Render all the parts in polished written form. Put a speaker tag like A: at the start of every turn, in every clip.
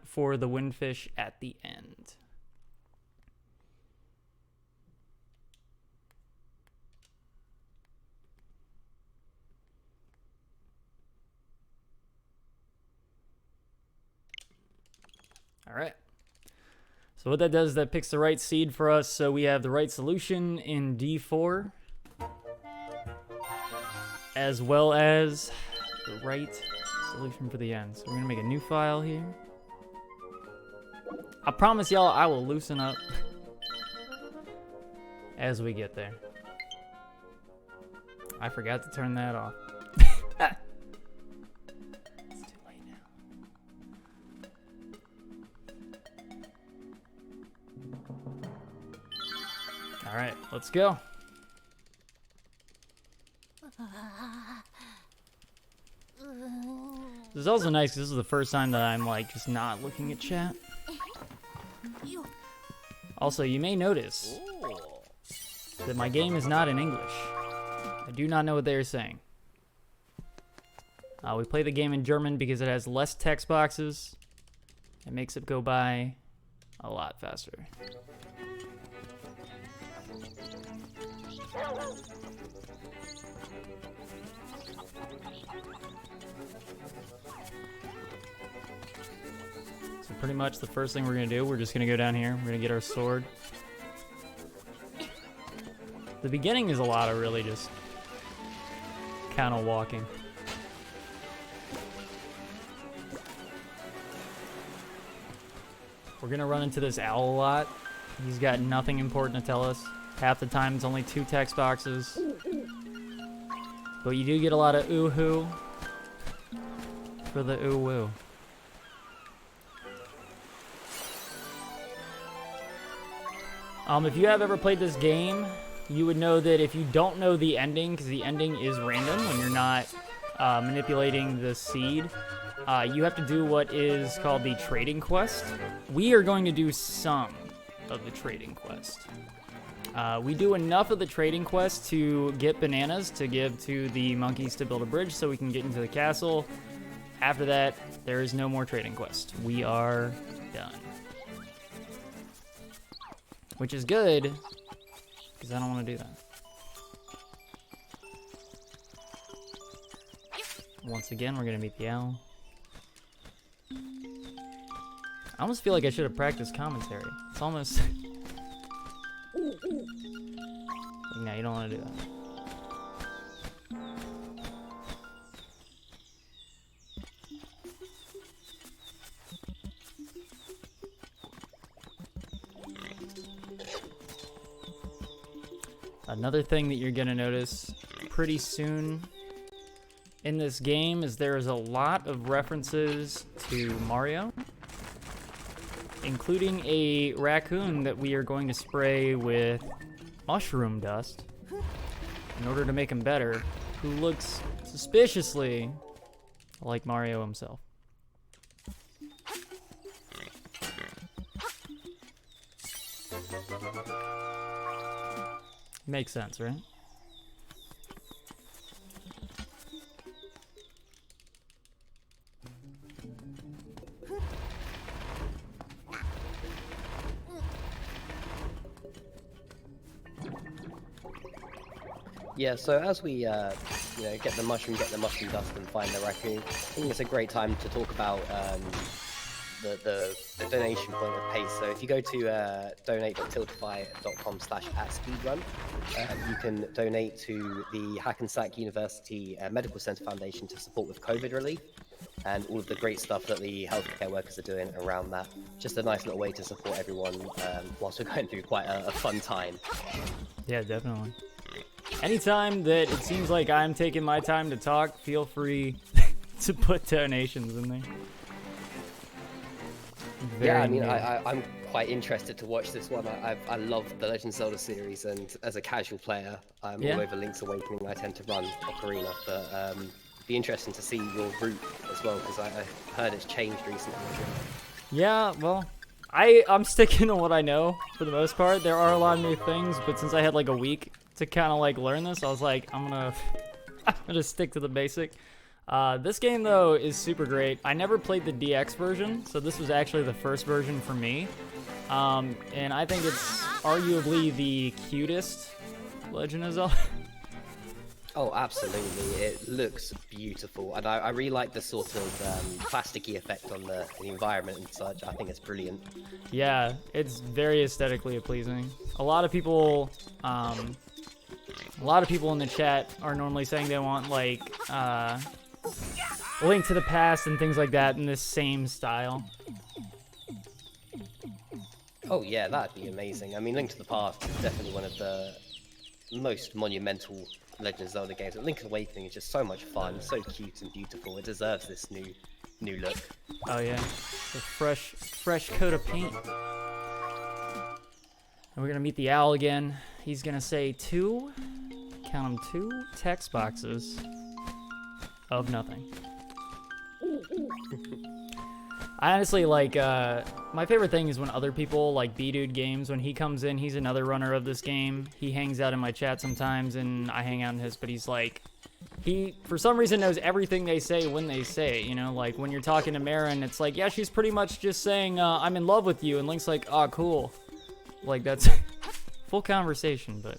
A: for the windfish at the end. All right. So what that does is that picks the right seed for us. So we have the right solution in D4, as well as the right solution for the end. So we're gonna make a new file here. I promise y'all I will loosen up as we get there. I forgot to turn that off. It's too late now. All right, let's go. This is also nice because this is the first time that I'm like just not looking at chat. Also, you may notice that my game is not in English. I do not know what they are saying. We play the game in German because it has less text boxes. It makes it go by a lot faster. So pretty much the first thing we're gonna do, we're just gonna go down here. We're gonna get our sword. The beginning is a lot of really just kind of walking. We're gonna run into this owl a lot. He's got nothing important to tell us. Half the time it's only 2 text boxes. But you do get a lot of ooh-hoo for the ooh-woo. If you have ever played this game, you would know that if you don't know the ending, because the ending is random when you're not manipulating the seed, you have to do what is called the trading quest. We are going to do some of the trading quest. We do enough of the trading quest to get bananas to give to the monkeys to build a bridge so we can get into the castle. After that, there is no more trading quest. We are done. Which is good, because I don't want to do that. Once again, we're going to meet the owl. I almost feel like I should have practiced commentary. It's almost... No, you don't want to do that. Another thing that you're going to notice pretty soon in this game is there's a lot of references to Mario, including a raccoon that we are going to spray with mushroom dust in order to make him better, who looks suspiciously like Mario himself. Makes sense, right?
B: Yeah, so as we get the mushroom dust and find the raccoon, I think it's a great time to talk about the donation point of pace. So if you go to donate.tiltify.com/@speedrun, you can donate to the Hackensack University Medical Center Foundation to support with COVID relief and all of the great stuff that the healthcare workers are doing around that. Just a nice little way to support everyone whilst we're going through quite a fun time.
A: Yeah, definitely. Anytime that it seems like I'm taking my time to talk, feel free to put donations in there.
B: Yeah, I mean, I'm quite interested to watch this one. I love the Legend of Zelda series, and as a casual player, I'm all over Link's Awakening. I tend to run Ocarina, but be interesting to see your route as well, because I heard it's changed recently.
A: Yeah, well, I'm sticking to what I know for the most part. There are a lot of new things, but since I had like a week to kind of like learn this, I was like, I'm gonna stick to the basic. This game, though, is super great. I never played the DX version, so this was actually the first version for me. And I think it's arguably the cutest Legend of Zelda.
B: Oh, absolutely. It looks beautiful. And I really like the sort of plasticky effect on the environment and such. I think it's brilliant.
A: Yeah, it's very aesthetically pleasing. A lot of people in the chat are normally saying they want, like, Link to the Past and things like that in this same style.
B: Oh, yeah, that'd be amazing. I mean, Link to the Past is definitely one of the most monumental Legend of Zelda games. But Link's Awakening is just so much fun, so cute and beautiful. It deserves this new look.
A: Oh yeah, the fresh coat of paint. And we're gonna meet the owl again. He's gonna say count them, 2 text boxes of nothing. I honestly like, my favorite thing is when other people, like BuhDihKuh Games, when he comes in, he's another runner of this game. He hangs out in my chat sometimes, and I hang out in his, but he's like, he, for some reason, knows everything they say when they say it, you know? Like, when you're talking to Marin, it's like, yeah, she's pretty much just saying, I'm in love with you, and Link's like, oh, cool. Like, that's full conversation, but...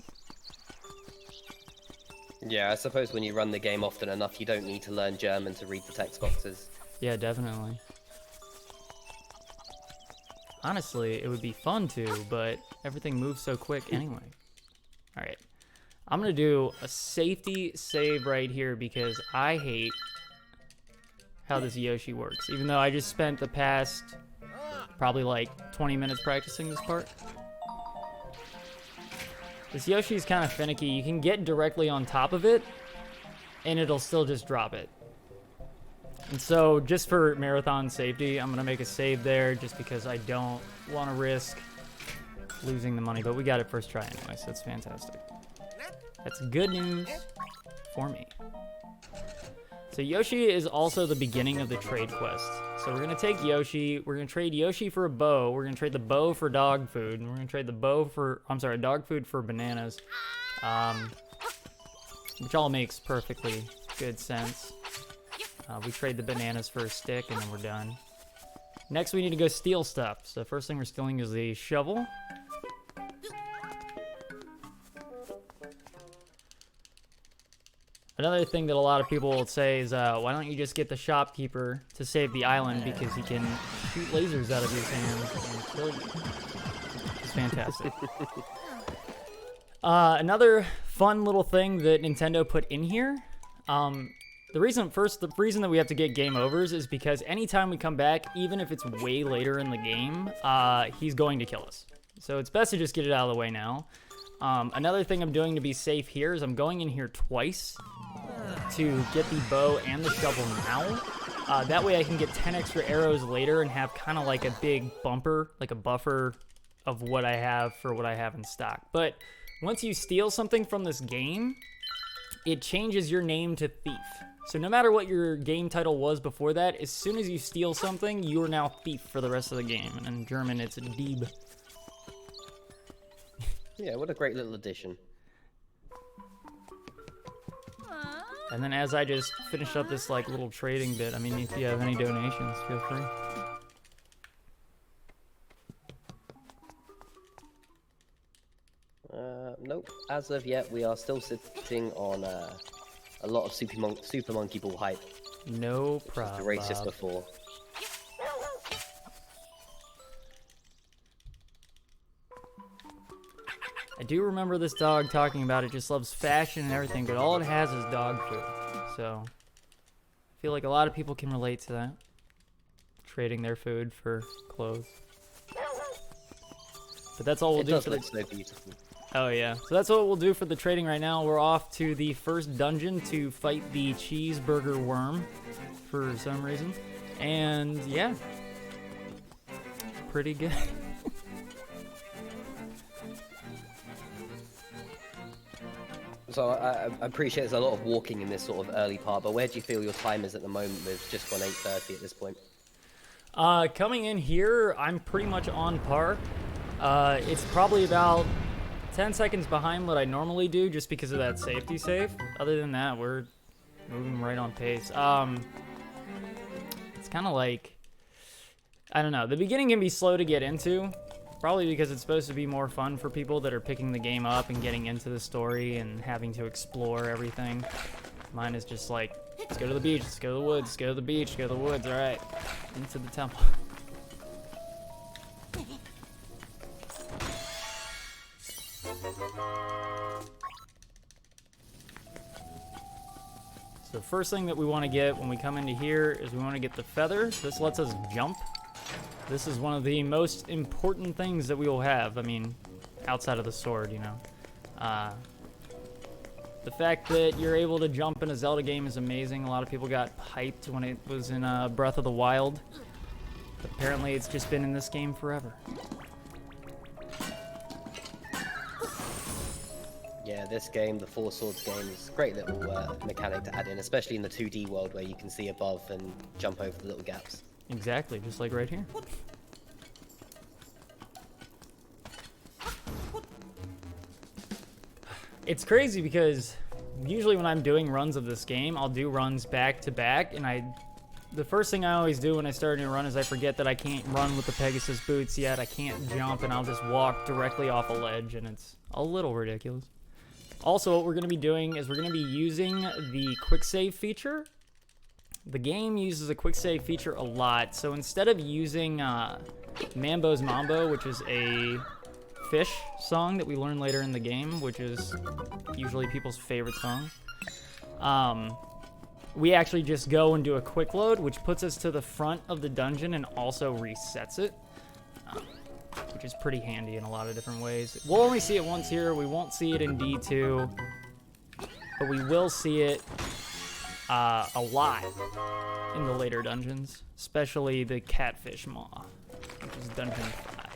B: Yeah, I suppose when you run the game often enough, you don't need to learn German to read the text boxes.
A: Yeah, definitely. Honestly, it would be fun to, but everything moves so quick anyway. Alright. I'm going to do a safety save right here because I hate how this Yoshi works. Even though I just spent the past probably like 20 minutes practicing this part. This Yoshi is kind of finicky. You can get directly on top of it, and it'll still just drop it. And so, just for marathon safety, I'm going to make a save there just because I don't want to risk losing the money. But we got it first try anyway, so that's fantastic. That's good news for me. So Yoshi is also the beginning of the trade quest. So we're going to take Yoshi, we're going to trade Yoshi for a bow, we're going to trade the bow for dog food, and we're going to trade the bow for, dog food for bananas. Which all makes perfectly good sense. We trade the bananas for a stick, and then we're done. Next, we need to go steal stuff. So the first thing we're stealing is the shovel. Another thing that a lot of people will say is, why don't you just get the shopkeeper to save the island because he can shoot lasers out of his hands and kill you. It's fantastic. Another fun little thing that Nintendo put in here, the reason that we have to get game overs is because anytime we come back, even if it's way later in the game, he's going to kill us. So it's best to just get it out of the way now. Another thing I'm doing to be safe here is I'm going in here twice to get the bow and the shovel now. That way I can get 10 extra arrows later and have kind of like a big bumper, like a buffer of what I have for what I have in stock. But once you steal something from this game, it changes your name to Thief. So no matter what your game title was before that, as soon as you steal something, you are now Thief for the rest of the game. And in German, it's Dieb.
B: Yeah, what a great little addition.
A: And then as I just finish up this like little trading bit, I mean, if you have any donations, feel free.
B: Nope. As of yet, we are still sitting on a lot of Super Monkey Ball hype.
A: No problem.
B: The race just before.
A: I do remember this dog talking about it just loves fashion and everything, but all it has is dog food. So I feel like a lot of people can relate to that. Trading their food for clothes. But that's all we'll do for the...
B: so beautiful.
A: Oh yeah. So that's what we'll do for the trading right now. We're off to the first dungeon to fight the cheeseburger worm for some reason. And yeah. Pretty good.
B: So I appreciate there's a lot of walking in this sort of early part, but where do you feel your time is at the moment with just gone 8:30 at this point?
A: Coming in here, I'm pretty much on par. It's probably about 10 seconds behind what I normally do just because of that safety save. Other than that, we're moving right on pace. It's kind of like, I don't know. The beginning can be slow to get into, probably because it's supposed to be more fun for people that are picking the game up and getting into the story and having to explore everything. Mine is just like, let's go to the beach, let's go to the woods, let's go to the beach, go to the woods, all right, into the temple. So the first thing that we want to get when we come into here is we want to get the feather. This lets us jump. This is one of the most important things that we will have. I mean, outside of the sword, you know. The fact that you're able to jump in a Zelda game is amazing. A lot of people got hyped when it was in Breath of the Wild. But apparently it's just been in this game forever.
B: Yeah, this game, the Four Swords game, is a great little mechanic to add in, especially in the 2D world where you can see above and jump over the little gaps.
A: Exactly, just like right here. It's crazy because usually when I'm doing runs of this game, I'll do runs back to back, and the first thing I always do when I start a new run is I forget that I can't run with the Pegasus boots yet. I can't jump, and I'll just walk directly off a ledge, and it's a little ridiculous. Also, what we're going to be doing is we're going to be using the quick save feature. The game uses a quick save feature a lot, so instead of using Mambo's Mambo, which is a fish song that we learn later in the game, which is usually people's favorite song, we actually just go and do a quick load, which puts us to the front of the dungeon and also resets it, which is pretty handy in a lot of different ways. We'll only see it once here. We won't see it in D2, but we will see it a lot in the later dungeons, especially the Catfish Maw, which is dungeon 5.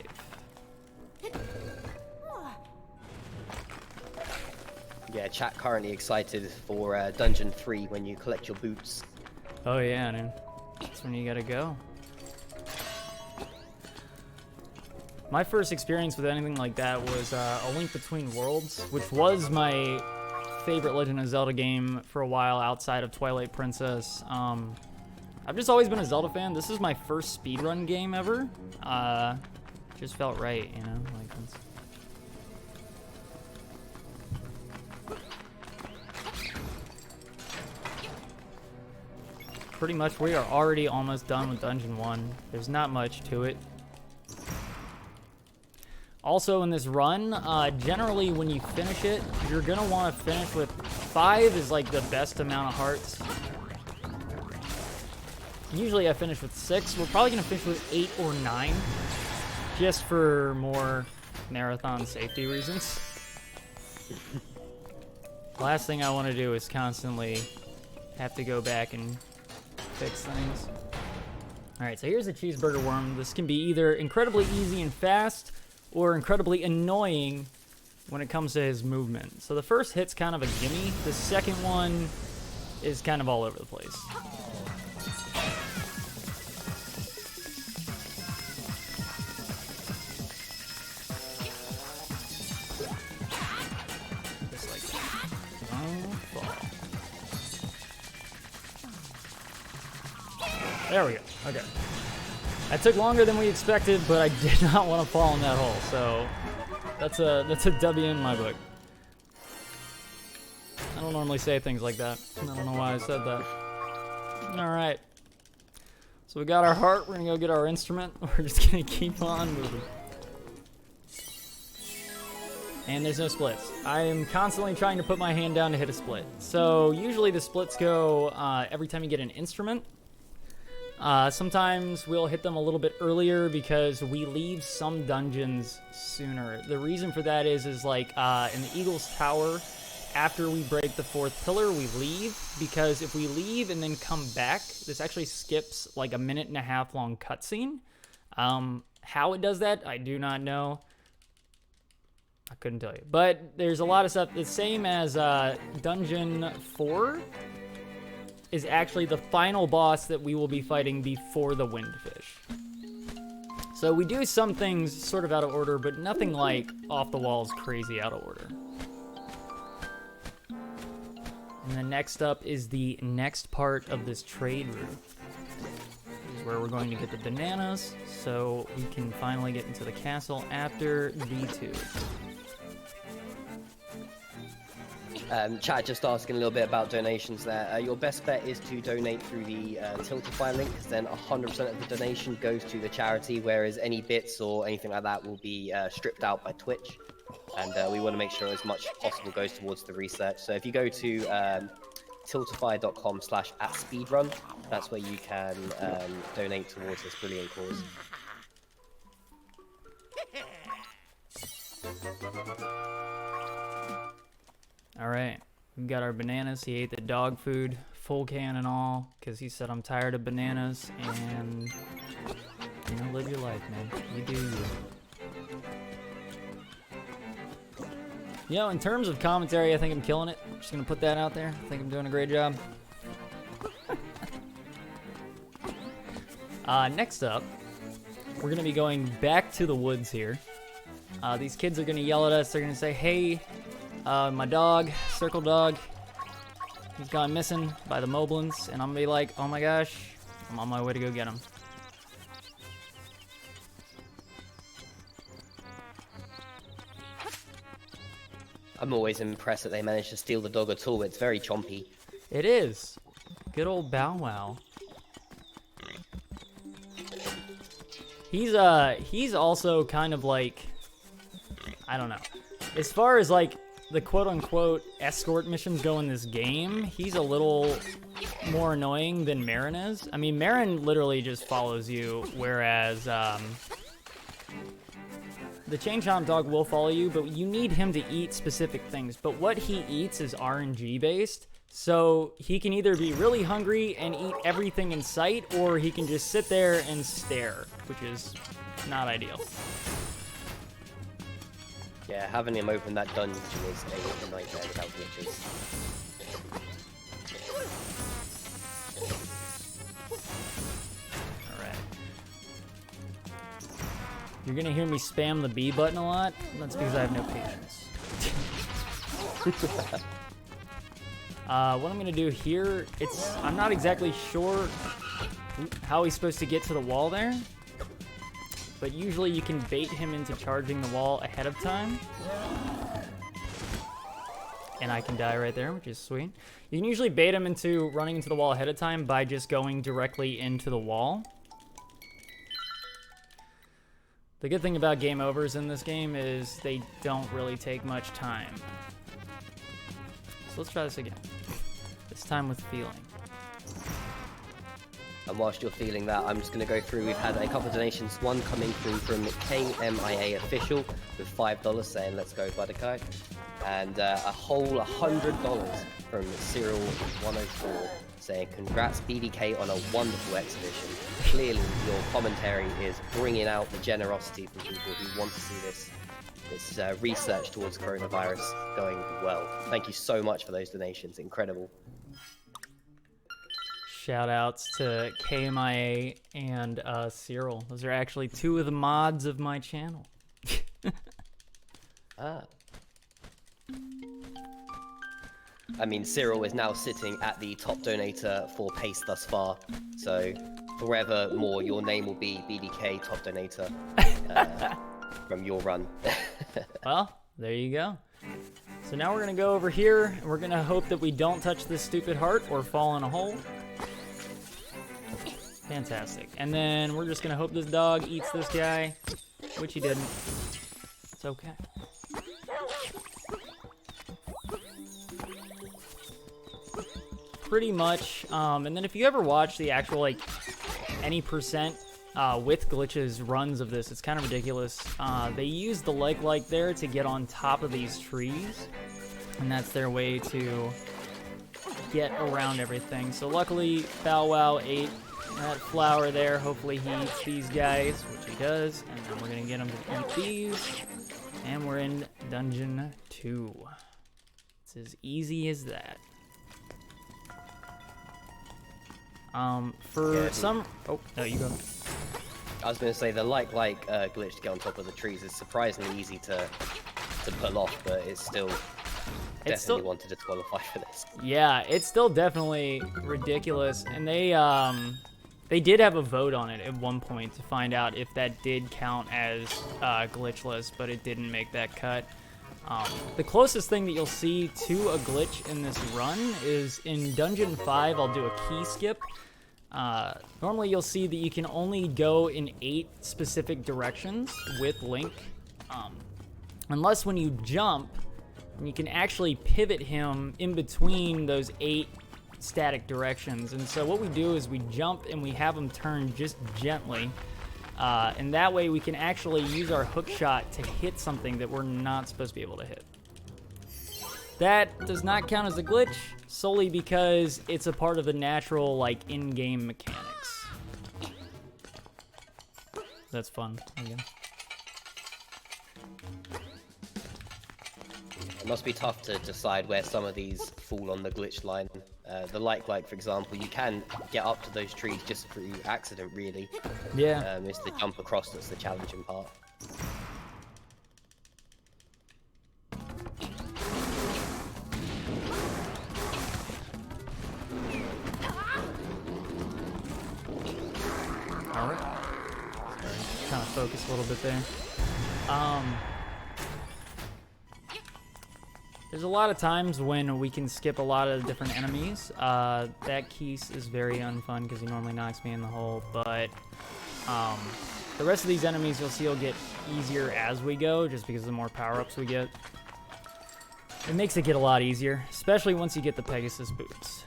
B: Yeah, chat currently excited for Dungeon 3 when you collect your boots.
A: Oh yeah, dude. That's when you gotta go. My first experience with anything like that was A Link Between Worlds, which was my favorite Legend of Zelda game for a while outside of Twilight Princess. I've just always been a Zelda fan. This is my first speedrun game ever. Just felt right, you know? Like it's... Pretty much we are already almost done with Dungeon 1. There's not much to it. Also in this run, generally when you finish it, you're gonna want to finish with 5 is like the best amount of hearts. Usually I finish with 6. We're probably gonna finish with 8 or 9, just for more marathon safety reasons. Last thing I want to do is constantly have to go back and fix things. Alright, so here's a cheeseburger worm. This can be either incredibly easy and fast, or incredibly annoying when it comes to his movement. So the first hit's kind of a gimme. The second one is kind of all over the place. Just like that. Don't fall. There we go. Okay. That took longer than we expected, but I did not want to fall in that hole, so that's a W in my book. I don't normally say things like that. I don't know why I said that. Alright. So we got our heart, we're gonna go get our instrument. We're just gonna keep on moving. And there's no splits. I am constantly trying to put my hand down to hit a split. So usually the splits go every time you get an instrument. Sometimes we'll hit them a little bit earlier because we leave some dungeons sooner. The reason for that is like in the Eagle's Tower, after we break the 4th pillar, we leave, because if we leave and then come back, this actually skips like a 1.5-minute long cutscene. How it does that, I do not know. I couldn't tell you. But there's a lot of stuff. The same as Dungeon 4 is actually the final boss that we will be fighting before the Windfish. So we do some things sort of out of order, but nothing like off the walls crazy out of order. And then next up is the next part of this trade route. This is where we're going to get the bananas, so we can finally get into the castle after V2.
B: Chat just asking a little bit about donations there. Your best bet is to donate through the Tiltify link, because then 100% of the donation goes to the charity, whereas any bits or anything like that will be stripped out by Twitch. And we want to make sure as much as possible goes towards the research. So if you go to tiltify.com/@speedrun, that's where you can donate towards this brilliant cause.
A: All right, we've got our bananas. He ate the dog food, full can and all, because he said, I'm tired of bananas, and, you know, live your life, man. You do you. You know, in terms of commentary, I think I'm killing it. Just gonna put that out there. I think I'm doing a great job. Next up, we're gonna be going back to the woods here. These kids are gonna yell at us. They're gonna say, hey, my dog, Circle Dog, he's gone missing by the Moblins, and I'm gonna be like, oh my gosh, I'm on my way to go get him.
B: I'm always impressed that they managed to steal the dog at all. It's very chompy.
A: It is. Good old Bow Wow. He's also kind of like, I don't know. As far as like the quote-unquote escort missions go in this game, he's a little more annoying than Marin is. I mean, Marin literally just follows you, whereas the Chain Chomp dog will follow you, but you need him to eat specific things. But what he eats is RNG based, so he can either be really hungry and eat everything in sight, or he can just sit there and stare, which is not ideal.
B: Yeah, having him open that dungeon is a nightmare without glitches.
A: You're gonna hear me spam the B button a lot. That's because I have no patience. What I'm gonna do here, I'm not exactly sure how he's supposed to get to the wall there, but usually you can bait him into charging the wall ahead of time. And I can die right there, which is sweet. You can usually bait him into running into the wall ahead of time by just going directly into the wall. The good thing about game overs in this game is they don't really take much time. So let's try this again. This time with feeling.
B: And whilst you're feeling that, I'm just going to go through. We've had a couple of donations. One coming through from KMIA Official with $5 saying, let's go BuhDihKuh. And a whole $100 from Cyril104 saying, congrats BDK on a wonderful exhibition. Clearly your commentary is bringing out the generosity from people who want to see this research towards coronavirus going well. Thank you so much for those donations. Incredible.
A: Shout outs to KMIA and Cyril. Those are actually two of the mods of my channel.
B: I mean, Cyril is now sitting at the top donator for Pace thus far, so forevermore your name will be BDK top donator from your run.
A: Well, there you go. So now we're gonna go over here, and we're gonna hope that we don't touch this stupid heart or fall in a hole. Fantastic. And then we're just gonna hope this dog eats this guy, which he didn't. It's okay. Pretty much, and then if you ever watch the actual, like, any percent with glitches runs of this, it's kind of ridiculous. They use the like there to get on top of these trees, and that's their way to get around everything. So luckily, Bow Wow ate that flower there. Hopefully he eats these guys, which he does, and then we're gonna get him to eat these, and we're in Dungeon 2. It's as easy as that. Oh, no, you go.
B: I was going to say the like glitch to get on top of the trees is surprisingly easy to pull off, but it's still
A: it's
B: definitely
A: still,
B: wanted to qualify for this.
A: yeah, it's still definitely ridiculous. And they did have a vote on it at one point to find out if that did count as glitchless, but it didn't make that cut. The closest thing that you'll see to a glitch in this run is in Dungeon 5, I'll do a key skip. Normally you'll see that you can only go in 8 specific directions with Link, unless when you jump, you can actually pivot him in between those 8 static directions. And so what we do is we jump and we have him turn just gently, and that way we can actually use our hook shot to hit something that we're not supposed to be able to hit. That does not count as a glitch, solely because it's a part of the natural, like, in-game mechanics. That's fun, again.
B: It must be tough to decide where some of these fall on the glitch line. The like, for example, you can get up to those trees just through accident, really.
A: Yeah.
B: It's the jump across that's the challenging part.
A: Alright. Kind of focus a little bit there. There's a lot of times when we can skip a lot of different enemies. That Keese is very unfun because he normally knocks me in the hole, but the rest of these enemies you'll see will get easier as we go, just because the more power-ups we get. It makes it get a lot easier, especially once you get the Pegasus boots.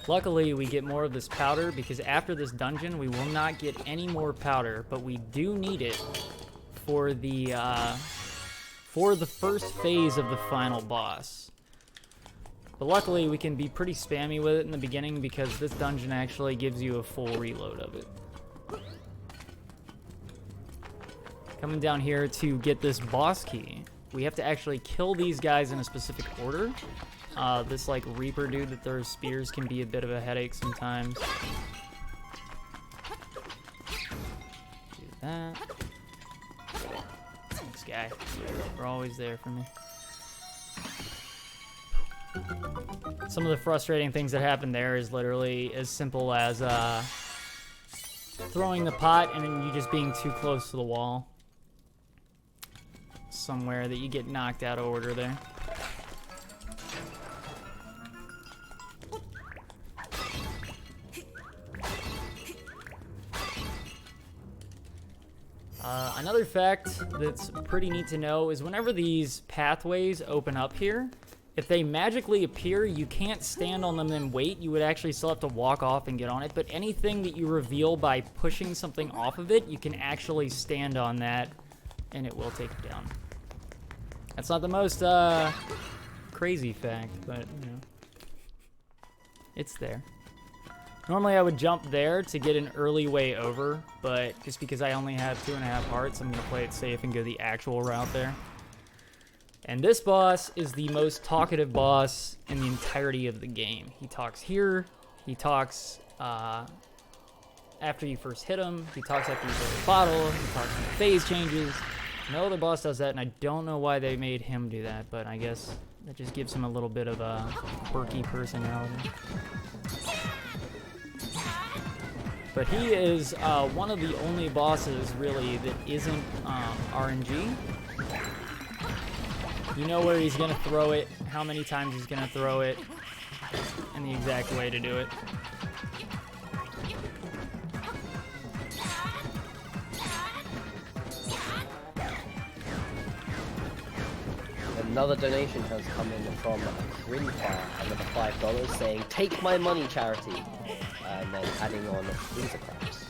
A: Luckily, we get more of this powder because after this dungeon, we will not get any more powder, but we do need it for the first phase of the final boss. But luckily, we can be pretty spammy with it in the beginning because this dungeon actually gives you a full reload of it. Coming down here to get this boss key, we have to actually kill these guys in a specific order. This, like, Reaper dude that throws spears can be a bit of a headache sometimes. Do that. Thanks, guy. You're always there for me. Some of the frustrating things that happen there is literally as simple as throwing the pot and then you just being too close to the wall. Somewhere that you get knocked out of order there. Another fact that's pretty neat to know is whenever these pathways open up here, if they magically appear, you can't stand on them and wait. You would actually still have to walk off and get on it, but anything that you reveal by pushing something off of it, you can actually stand on that, and it will take you down. That's not the most crazy fact, but, you know, it's there. Normally I would jump there to get an early way over, but just because I only have 2.5 hearts, I'm going to play it safe and go the actual route there. And this boss is the most talkative boss in the entirety of the game. He talks here, he talks after you first hit him, he talks after you throw the bottle, he talks when the phase changes. No other boss does that, and I don't know why they made him do that, but I guess that just gives him a little bit of a quirky personality. But he is one of the only bosses, really, that isn't RNG. You know where he's going to throw it, how many times he's going to throw it, and the exact way to do it.
B: Another donation has come in from Grinfire, another $5, saying, "Take my money, charity," and then adding on freezer crabs.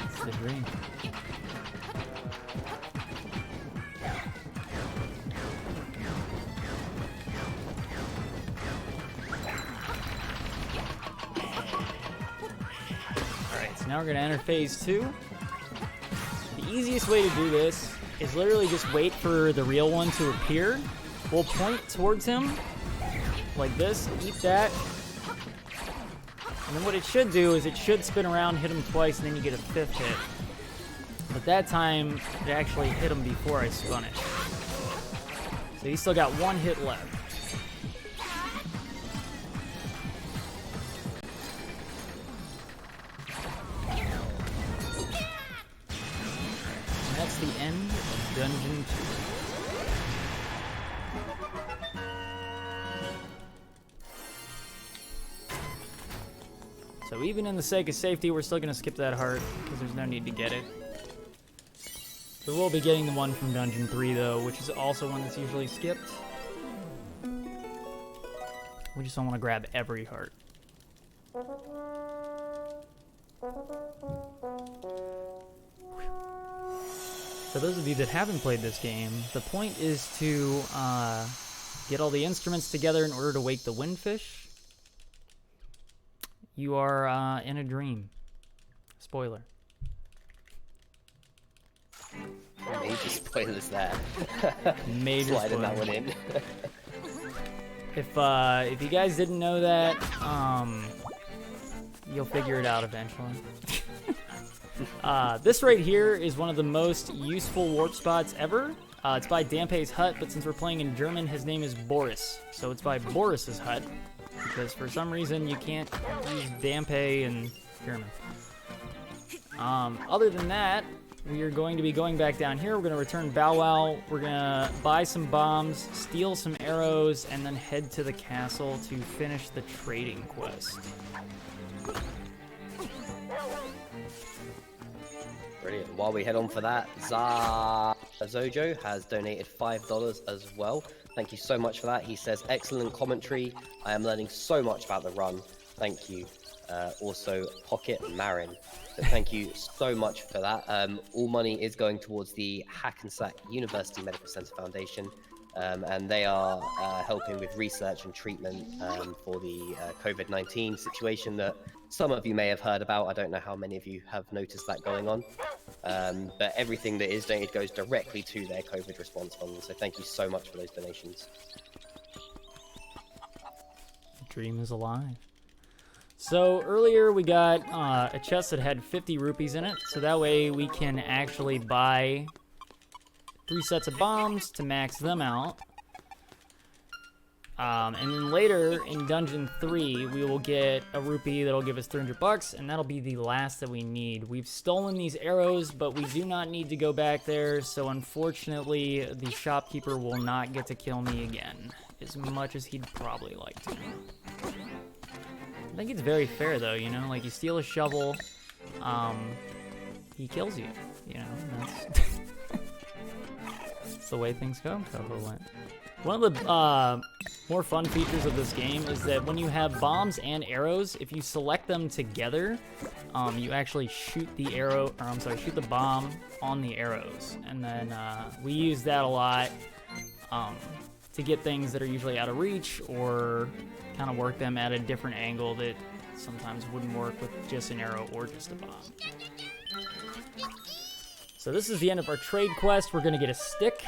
A: It's the dream. Alright, so now we're going to enter phase 2. The easiest way to do this is literally just wait for the real one to appear. We'll point towards him like this, eat that. And then what it should do is it should spin around, hit him twice, and then you get a 5th hit. But that time, it actually hit him before I spun it. So he's still got 1 hit left. And that's the end of Dungeon 2. So even in the sake of safety, we're still going to skip that heart, because there's no need to get it. We will be getting the one from Dungeon 3, though, which is also one that's usually skipped. We just don't want to grab every heart. For those of you that haven't played this game, the point is to get all the instruments together in order to wake the windfish. You are in a dream. Spoiler.
B: Major spoilers there.
A: Major
B: Sliding
A: spoiler.
B: that one in.
A: If you guys didn't know that, you'll figure it out eventually. This right here is one of the most useful warp spots ever. It's by Dampé's hut, but since we're playing in German, his name is Boris. So it's by Boris's hut, because for some reason you can't use Dampé in German. Other than that, we are going to be going back down here. We're going to return Bow Wow. We're going to buy some bombs, steal some arrows, and then head to the castle to finish the trading quest.
B: Brilliant. While we head on for that, Zojo has donated $5 as well. Thank you so much for that. He says, excellent commentary. I am learning so much about the run. Thank you. Also, Pocket Marin. So thank you so much for that. All money is going towards the Hackensack University Medical Center Foundation, and they are helping with research and treatment for the COVID-19 situation that some of you may have heard about. I don't know how many of you have noticed that going on, but everything that is donated goes directly to their COVID response fund. So thank you so much for those donations.
A: The dream is alive. So earlier we got a chest that had 50 rupees in it, so that way we can actually buy 3 sets of bombs to max them out. And then later in Dungeon 3, we will get a rupee that'll give us 300 bucks, and that'll be the last that we need. We've stolen these arrows, but we do not need to go back there, so unfortunately the shopkeeper will not get to kill me again, as much as he'd probably like to. I think it's very fair, though, you know? Like, you steal a shovel, he kills you, you know? That's, that's the way things go, probably. One of the more fun features of this game is that when you have bombs and arrows, if you select them together, you actually shoot the arrow, or I'm sorry, shoot the bomb on the arrows. And then we use that a lot to get things that are usually out of reach, or kind of work them at a different angle that sometimes wouldn't work with just an arrow or just a bomb. So this is the end of our trade quest. We're gonna get a stick.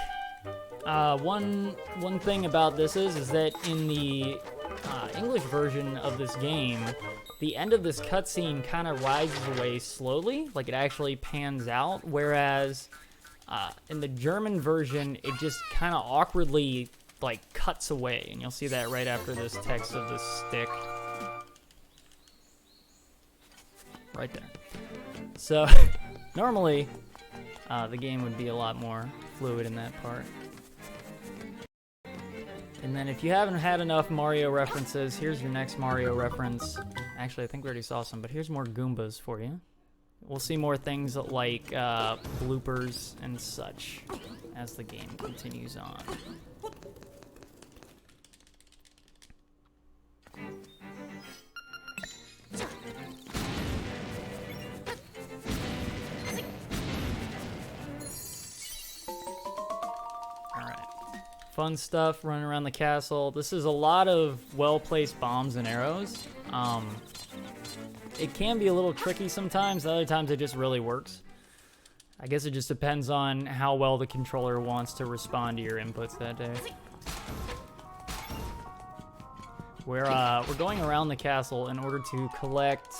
A: One thing about this is that in the English version of this game, the end of this cutscene kind of rises away slowly, like it actually pans out, whereas in the German version, it just kind of awkwardly like cuts away, and you'll see that right after this text of this stick. Right there. So, normally, the game would be a lot more fluid in that part. And then if you haven't had enough Mario references, here's your next Mario reference. Actually, I think we already saw some, but here's more Goombas for you. We'll see more things like bloopers and such as the game continues on. Fun stuff running around the castle. This is a lot of well-placed bombs and arrows. It can be a little tricky sometimes. Other times it just really works. I guess it just depends on how well the controller wants to respond to your inputs that day. We're going around the castle in order to collect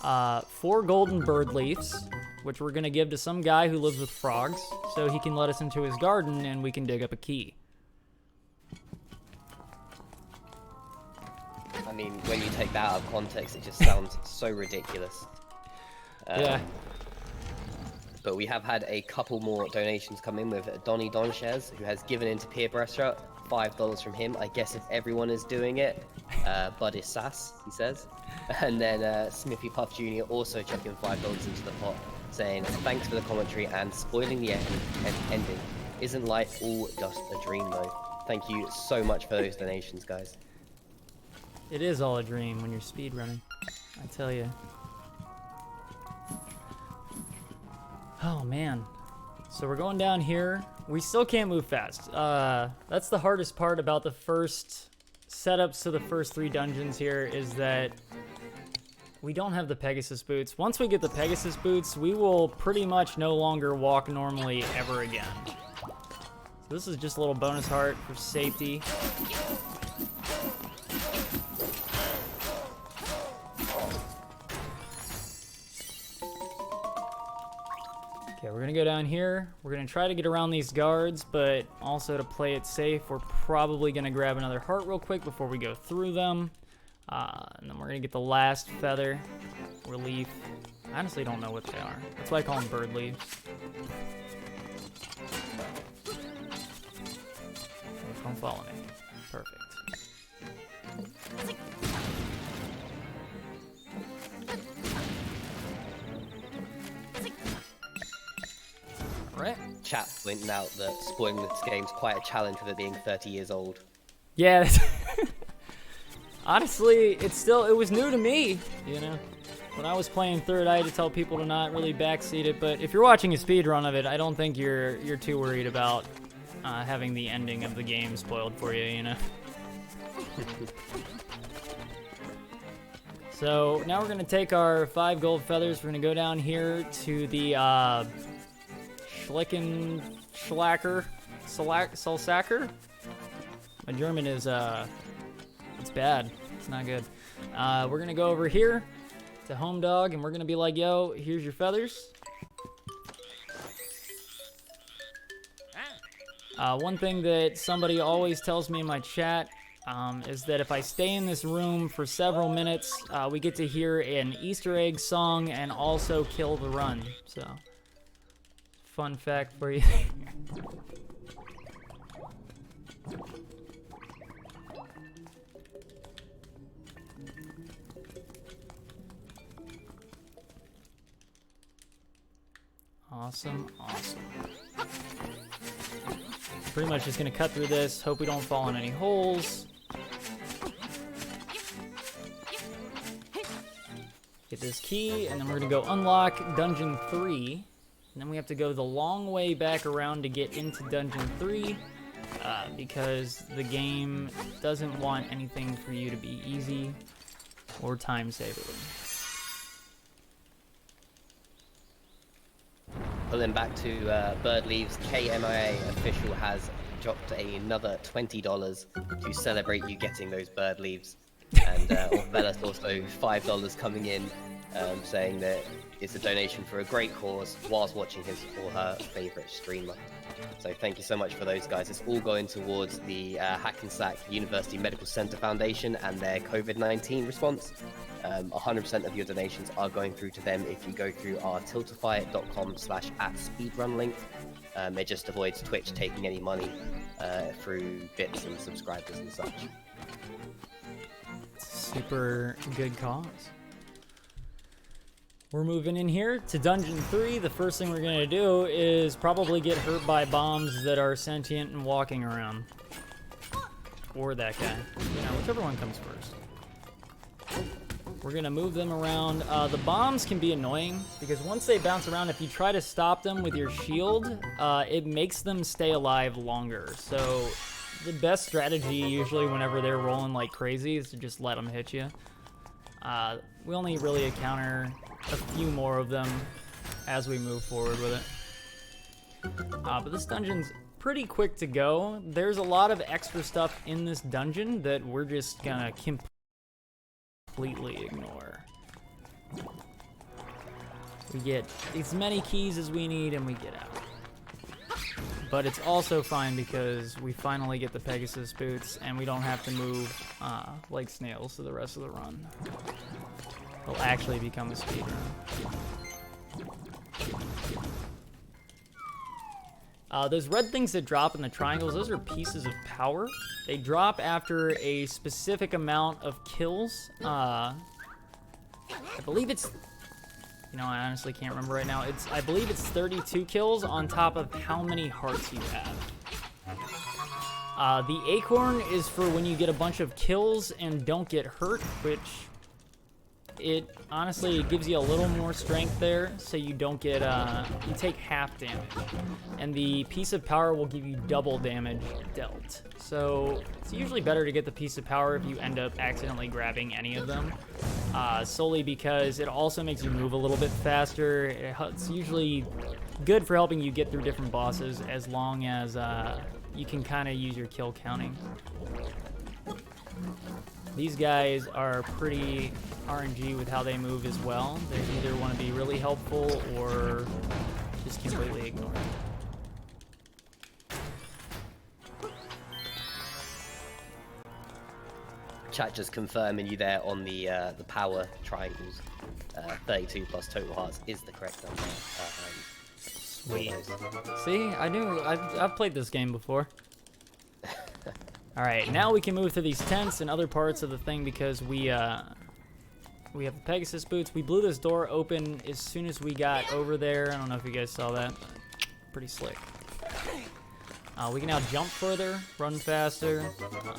A: 4 golden bird leaves, which we're gonna give to some guy who lives with frogs, so he can let us into his garden and we can dig up a key.
B: I mean, when you take that out of context, it just sounds so ridiculous.
A: Yeah.
B: But we have had a couple more donations come in with Donny Donshez, who has given into peer pressure, $5 from him. I guess if everyone is doing it, Bud is sass, he says. And then Smithy Puff Jr. also chucking $5 into the pot, saying, thanks for the commentary and spoiling the ending. Isn't life all just a dream though? Thank you so much for those donations, guys.
A: It is all a dream when you're speedrunning, I tell you. Oh man. So we're going down here. We still can't move fast. That's the hardest part about the first setups to the first 3 dungeons here, is that we don't have the Pegasus boots. Once we get the Pegasus boots, we will pretty much no longer walk normally ever again. So this is just a little bonus heart for safety. Okay, we're gonna go down here. We're gonna try to get around these guards, but also to play it safe, we're probably gonna grab another heart real quick before we go through them. And then we're gonna get the last feather, or leaf. I honestly don't know what they are. That's why I call them bird leaves. Don't follow me. Perfect. Right.
B: Chat pointing out that spoiling this game's quite a challenge with it being 30 years old.
A: Yeah. Honestly, it was new to me, you know. When I was playing through it, I had to tell people to not really backseat it, but if you're watching a speedrun of it, I don't think you're too worried about having the ending of the game spoiled for you, you know. So now we're gonna take our 5 gold feathers. We're gonna go down here to the Salsacker. My German is it's bad. It's not good. We're gonna go over here to Home Dog, and we're gonna be like, yo, here's your feathers. One thing that somebody always tells me in my chat is that if I stay in this room for several minutes, we get to hear an Easter egg song and also kill the run. So, fun fact for you. Awesome, awesome. Pretty much just gonna cut through this, hope we don't fall in any holes. Get this key, and then we're gonna go unlock Dungeon 3. And then we have to go the long way back around to get into Dungeon 3, because the game doesn't want anything for you to be easy or time-saving.
B: Pulling back to Bird Leaves, KMIA official has dropped another $20 to celebrate you getting those bird leaves. And Orvella's also $5 coming in, saying that it's a donation for a great cause whilst watching his or her favorite streamer. So thank you so much for those guys. It's all going towards the Hackensack University Medical Center Foundation and their COVID-19 response. 100% of your donations are going through to them if you go through our tiltify.com/@speedrun link. It just avoids Twitch taking any money through bits and subscribers and such.
A: Super good cause. We're moving in here to Dungeon 3. The first thing we're going to do is probably get hurt by bombs that are sentient and walking around. Or that guy. You know, whichever one comes first. We're going to move them around. The bombs can be annoying because once they bounce around, if you try to stop them with your shield, it makes them stay alive longer. So the best strategy usually whenever they're rolling like crazy is to just let them hit you. We only really encounter a few more of them as we move forward with it. But this dungeon's pretty quick to go. There's a lot of extra stuff in this dungeon that we're just gonna completely ignore. We get as many keys as we need and we get out. But it's also fine because we finally get the Pegasus boots and we don't have to move like snails to the rest of the run. It'll actually become a speedrun. Those red things that drop in the triangles, those are pieces of power. They drop after a specific amount of kills. I believe it's, you know, I honestly can't remember right now. I believe it's 32 kills on top of how many hearts you have. The acorn is for when you get a bunch of kills and don't get hurt, which it honestly gives you a little more strength there, so you don't get, you take half damage. And the piece of power will give you double damage dealt. So it's usually better to get the piece of power if you end up accidentally grabbing any of them. Solely because it also makes you move a little bit faster. It's usually good for helping you get through different bosses as long as you can kind of use your kill counting. These guys are pretty RNG with how they move as well. They either want to be really helpful or just completely ignore it.
B: Chat just confirming you there on the power triangles. 32 plus total hearts is the correct number.
A: Sweet. See, I knew. I've played this game before. All right, now we can move through these tents and other parts of the thing because we have the Pegasus boots. We blew this door open as soon as we got over there. I don't know if you guys saw that. Pretty slick. We can now jump further, run faster.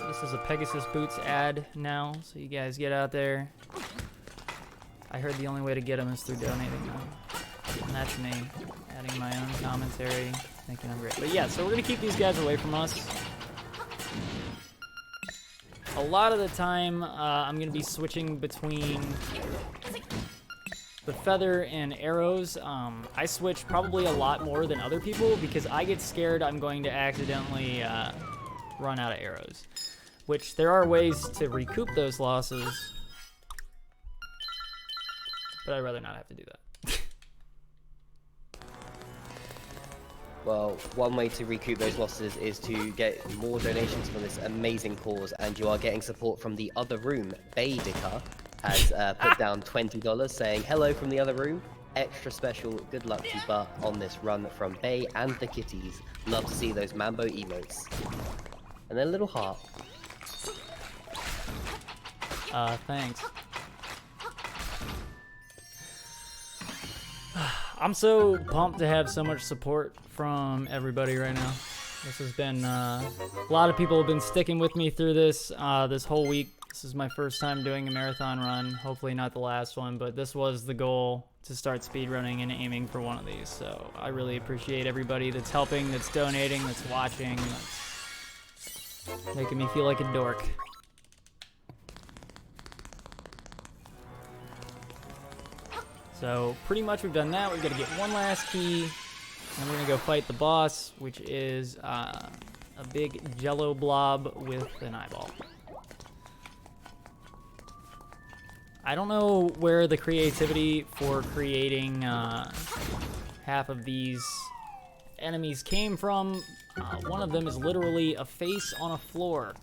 A: This is a Pegasus boots ad now, so you guys get out there. I heard the only way to get them is through donating them. And that's me, adding my own commentary, thinking I'm great. But yeah, so we're gonna keep these guys away from us. A lot of the time, I'm going to be switching between the feather and arrows. I switch probably a lot more than other people because I get scared I'm going to accidentally run out of arrows. Which there are ways to recoup those losses, but I'd rather not have to do that.
B: Well, one way to recoup those losses is to get more donations from this amazing cause, and you are getting support from the other room. BuhDihKuh has put down $20 saying, hello from the other room. Extra special, good luck to Buh on this run from Bay and the kitties. Love to see those Mambo emotes. And then a little heart.
A: Thanks. I'm so pumped to have so much support from everybody right now. This has been, a lot of people have been sticking with me through this, this whole week. This is my first time doing a marathon run. Hopefully not the last one, but this was the goal, to start speedrunning and aiming for one of these. So I really appreciate everybody that's helping, that's donating, that's watching, that's making me feel like a dork. So pretty much we've done that. We've got to get one last key, and we're gonna go fight the boss, which is a big jello blob with an eyeball. I don't know where the creativity for creating half of these enemies came from. One of them is literally a face on a floor.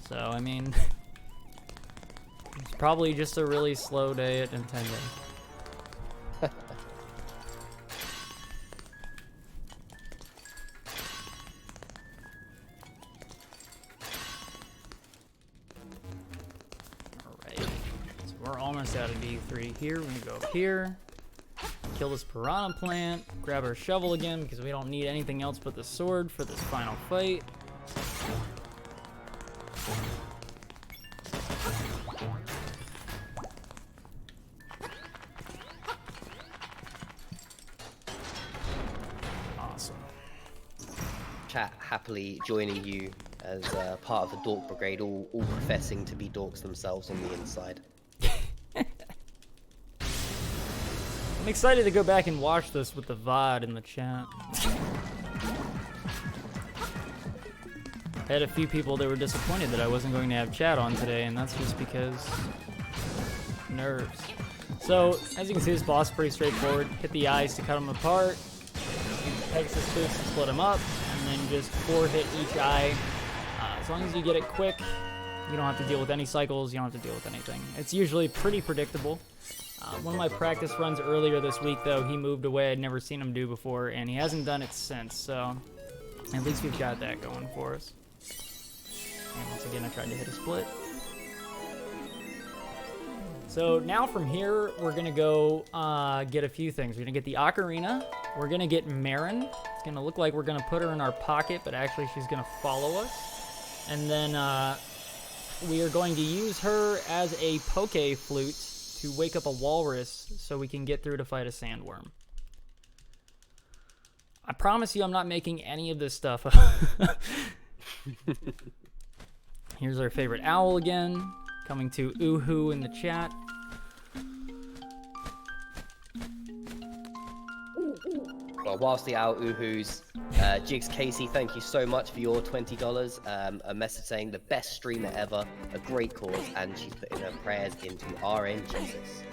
A: So, I mean, it's probably just a really slow day at Nintendo. We're almost out of D3 here. We're gonna go up here, kill this piranha plant, grab our shovel again because we don't need anything else but the sword for this final fight. Awesome.
B: Chat happily joining you as part of the Dork Brigade, all professing to be dorks themselves on the inside.
A: excited to go back and watch this with the VOD in the chat. I had a few people that were disappointed that I wasn't going to have chat on today, and that's just because nerves. So, as you can see, this boss is pretty straightforward. Hit the eyes to cut them apart, use Pegasus boots to split them up, and then just 4 hit each eye. As long as you get it quick, you don't have to deal with any cycles, you don't have to deal with anything. It's usually pretty predictable. One of my practice runs earlier this week, though, he moved away. I'd never seen him do before, and he hasn't done it since, so at least we've got that going for us. And once again, I tried to hit a split. So now from here, we're going to go get a few things. We're going to get the Ocarina. We're going to get Marin. It's going to look like we're going to put her in our pocket, but actually she's going to follow us. And then we are going to use her as a poke flute to wake up a walrus so we can get through to fight a sandworm. I promise you I'm not making any of this stuff up. Here's our favorite owl again, coming to Uhu in the chat.
B: Well, whilst the owl Uhu's, Jigs Casey, thank you so much for your $20. A message saying the best streamer ever, a great cause, and she's putting her prayers into RN Jesus.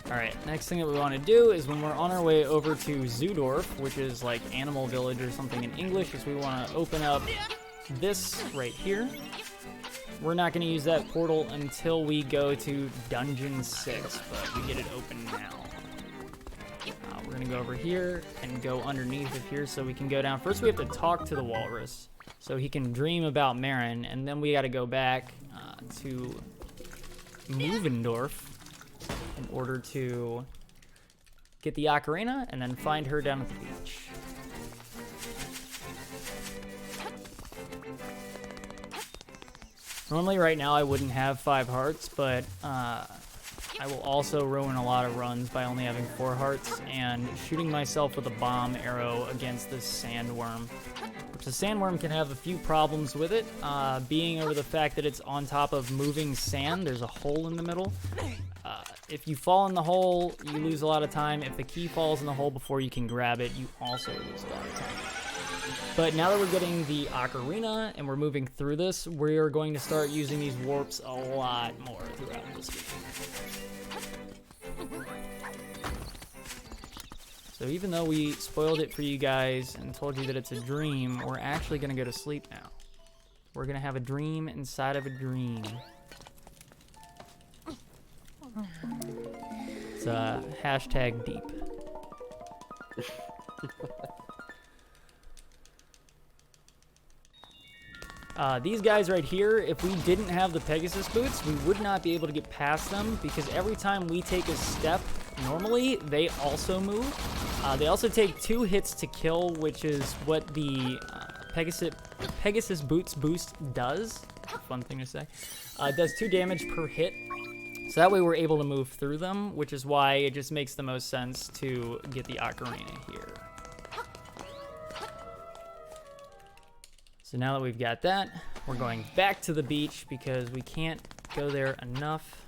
A: Alright, next thing that we want to do is when we're on our way over to Zoodorf, which is like Animal Village or something in English, is we want to open up this right here. We're not going to use that portal until we go to Dungeon 6, but we get it open now. We're going to go over here and go underneath of here so we can go down. First we have to talk to the walrus so he can dream about Marin, and then we got to go back to Movendorf in order to get the Ocarina and then find her down at the beach. Normally right now I wouldn't have 5 hearts, but I will also ruin a lot of runs by only having 4 hearts and shooting myself with a bomb arrow against this sandworm. Which the sandworm can have a few problems with it, being over the fact that it's on top of moving sand. There's a hole in the middle. If you fall in the hole, you lose a lot of time. If the key falls in the hole before you can grab it, you also lose a lot of time. But now that we're getting the Ocarina and we're moving through this, we're going to start using these warps a lot more throughout this game. So even though we spoiled it for you guys and told you that it's a dream, we're actually going to go to sleep now. We're going to have a dream inside of a dream. It's hashtag deep. These guys right here, if we didn't have the Pegasus boots, we would not be able to get past them because every time we take a step, normally, they also move. They also take 2 hits to kill, which is what the Pegasus boots boost does. Fun thing to say. It does 2 damage per hit. So that way we're able to move through them, which is why it just makes the most sense to get the Ocarina here. So now that we've got that, we're going back to the beach because we can't go there enough.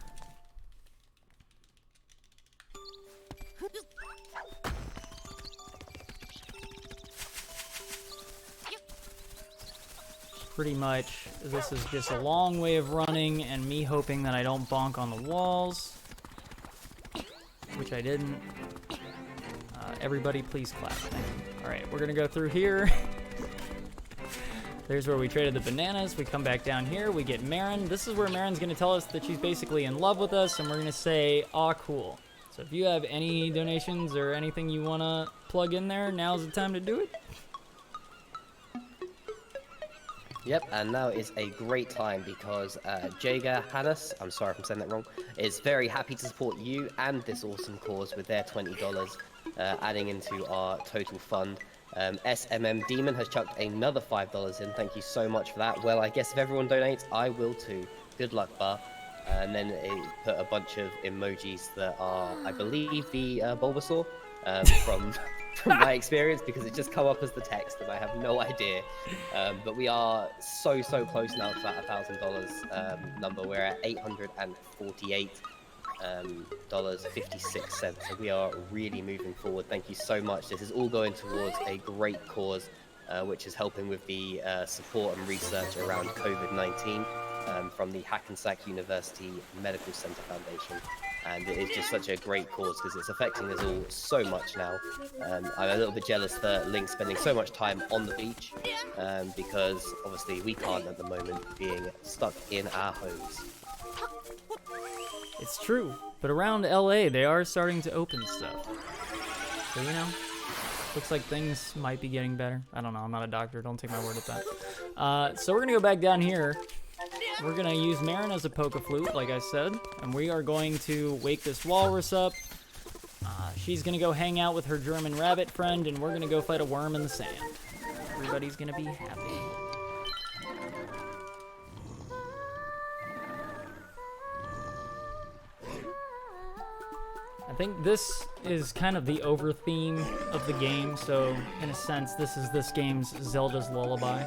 A: Pretty much, this is just a long way of running and me hoping that I don't bonk on the walls, which I didn't. Everybody please clap. Thank you. All right, we're gonna go through here. There's where we traded the bananas. We come back down here, we get Marin. This is where Marin's gonna tell us that she's basically in love with us, and we're gonna say, aw, cool. So if you have any donations or anything you wanna plug in there, now's the time to do it.
B: Yep, and now is a great time because Jager Hannes, I'm sorry if I'm saying that wrong, is very happy to support you and this awesome cause with their $20, adding into our total fund. SMM Demon has chucked another $5 in. Thank you so much for that. Well, I guess if everyone donates, I will too. Good luck, Bar. And then it put a bunch of emojis that are, I believe, the Bulbasaur from from my experience because it just come up as the text and I have no idea. But we are so close now to that $1,000 number. We're at $848 $56. So we are really moving forward. Thank you so much. This is all going towards a great cause, which is helping with the support and research around COVID-19 from the Hackensack University Medical Center Foundation. And it is just such a great cause because it's affecting us all so much now. I'm a little bit jealous that Link's spending so much time on the beach because obviously we can't at the moment, being stuck in our homes.
A: It's true, but around LA they are starting to open stuff. So, you know, looks like things might be getting better. I don't know, I'm not a doctor, don't take my word at that. So we're gonna go back down here. We're gonna use Marin as a poke flute, like I said, and we are going to wake this walrus up. She's gonna go hang out with her German rabbit friend, and we're gonna go fight a worm in the sand. Everybody's gonna be happy. I think this is kind of the over theme of the game, so in a sense, this is this game's Zelda's lullaby,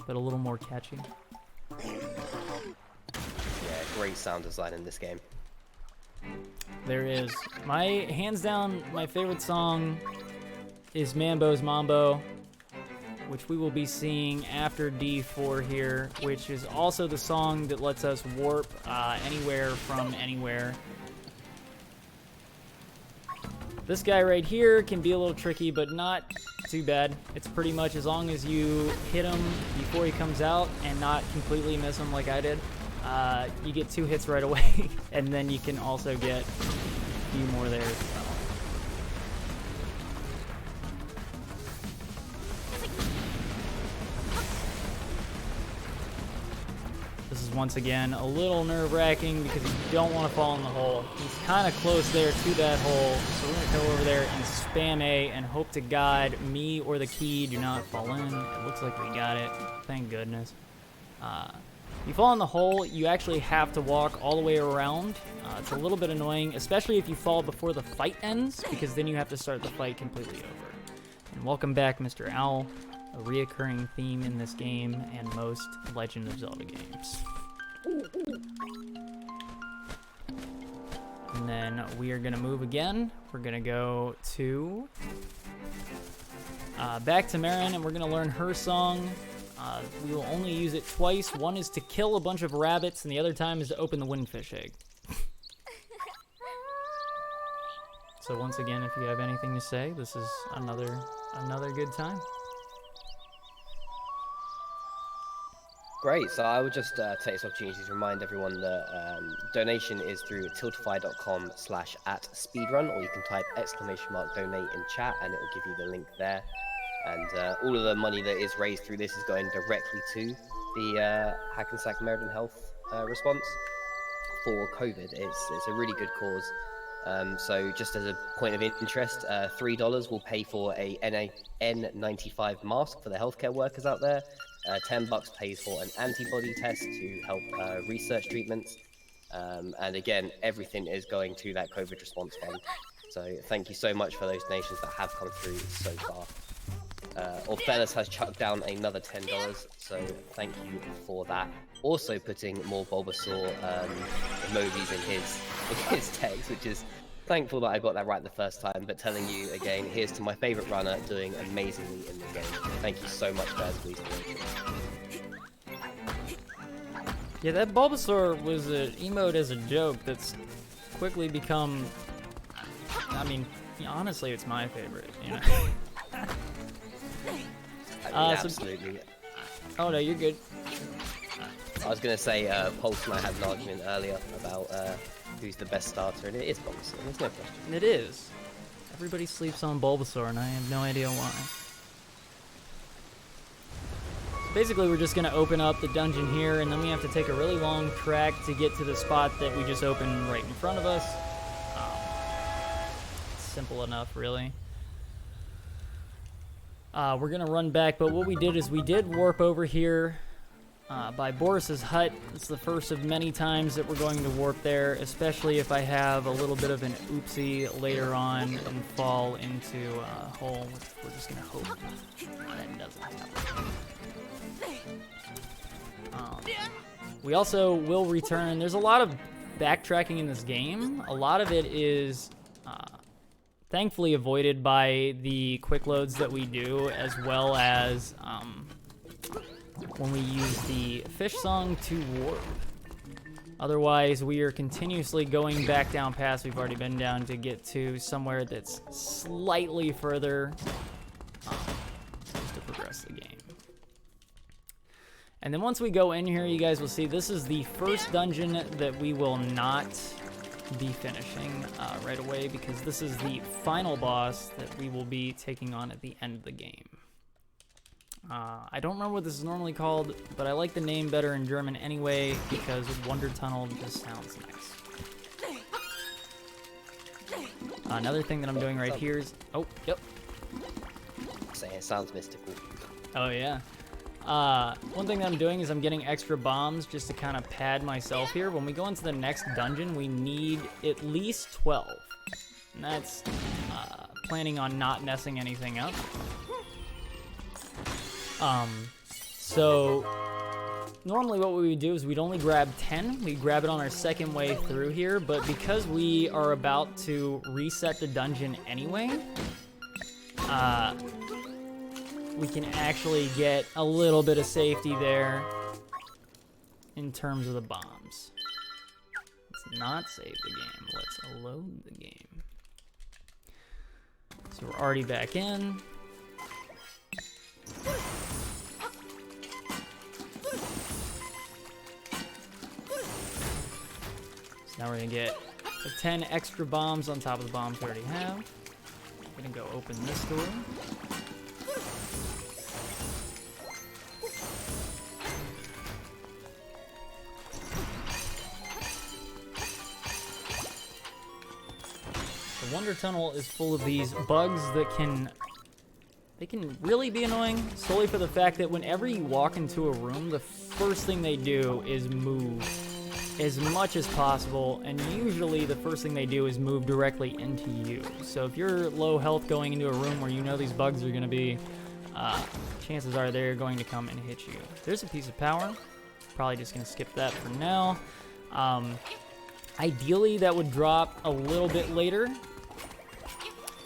A: but a little more catchy.
B: Yeah, great sound design in this game.
A: There is. Hands down, my favorite song is Mambo's Mambo, which we will be seeing after D4 here, which is also the song that lets us warp anywhere from anywhere. This guy right here can be a little tricky, but not too bad. It's pretty much as long as you hit him before he comes out and not completely miss him like I did, you get 2 hits right away, and then you can also get a few more there as well. This is once again a little nerve-wracking because you don't want to fall in the hole. He's kind of close there to that hole, so we're going to go over there and spam A and hope to God me or the key do not fall in. It looks like we got it. Thank goodness. You fall in the hole, you actually have to walk all the way around. It's a little bit annoying, especially if you fall before the fight ends, because then you have to start the fight completely over. And welcome back, Mr. Owl. A reoccurring theme in this game and most Legend of Zelda games. And then we are gonna move again. We're gonna go to back to Marin, and we're gonna learn her song. We will only use it twice. One is to kill a bunch of rabbits, and the other time is to open the windfish egg. So once again, if you have anything to say, this is another good time.
B: Great, so I would just take this opportunity to remind everyone that donation is through tiltify.com/@speedrun, or you can type !donate in chat and it will give you the link there. And all of the money that is raised through this is going directly to the Hackensack American Health response for COVID. It's a really good cause. So just as a point of interest, $3 will pay for a N95 mask for the healthcare workers out there. $10 pays for an antibody test to help research treatments. And again, everything is going to that COVID response fund. So thank you so much for those donations that have come through so far. Orphelis has chucked down another $10, so thank you for that. Also putting more Bulbasaur emojis in his text, which is thankful that I got that right the first time, but telling you again, here's to my favorite runner doing amazingly in the game. Thank you so much, guys, for these donations.
A: Yeah, that Bulbasaur was an emote as a joke that's quickly become, I mean, honestly, it's my favorite, you know?
B: Absolutely.
A: Oh no, you're good.
B: I was going to say, Pulse and I had an argument earlier about who's the best starter, and it is Bulbasaur, there's no question.
A: It is. Everybody sleeps on Bulbasaur, and I have no idea why. Basically, we're just going to open up the dungeon here, and then we have to take a really long track to get to the spot that we just opened right in front of us. It's simple enough, really. We're going to run back, but what we did is we did warp over here by Boris's hut. It's the first of many times that we're going to warp there, especially if I have a little bit of an oopsie later on and fall into a hole, which we're just going to hope that doesn't happen. We also will return. There's a lot of backtracking in this game. A lot of it is thankfully avoided by the quick loads that we do, as well as when we use the fish song to warp. Otherwise, we are continuously going back down paths we've already been down to get to somewhere that's slightly further just to progress the game. And then once we go in here, you guys will see this is the first dungeon that we will not be finishing right away, because this is the final boss that we will be taking on at the end of the game. I don't remember what this is normally called, but I like the name better in German anyway, because Wonder Tunnel just sounds nice. Another thing that I'm doing right here is... Oh, yep.
B: It sounds mystical.
A: Oh, yeah. One thing that I'm doing is I'm getting extra bombs just to kind of pad myself here. When we go into the next dungeon, we need at least 12. And that's planning on not messing anything up. So normally what we would do is we'd only grab 10. We'd grab it on our second way through here, but because we are about to reset the dungeon anyway, we can actually get a little bit of safety there in terms of the bombs. Let's not save the game. Let's load the game. So we're already back in. So now we're gonna get the 10 extra bombs on top of the bombs we already have. I'm gonna go open this door. The Wonder Tunnel is full of these bugs that can really be annoying, solely for the fact that whenever you walk into a room, the first thing they do is move as much as possible, and usually the first thing they do is move directly into you. So if you're low health going into a room where you know these bugs are going to be, chances are they're going to come and hit you. There's a piece of power. Probably just going to skip that for now. Ideally, that would drop a little bit later.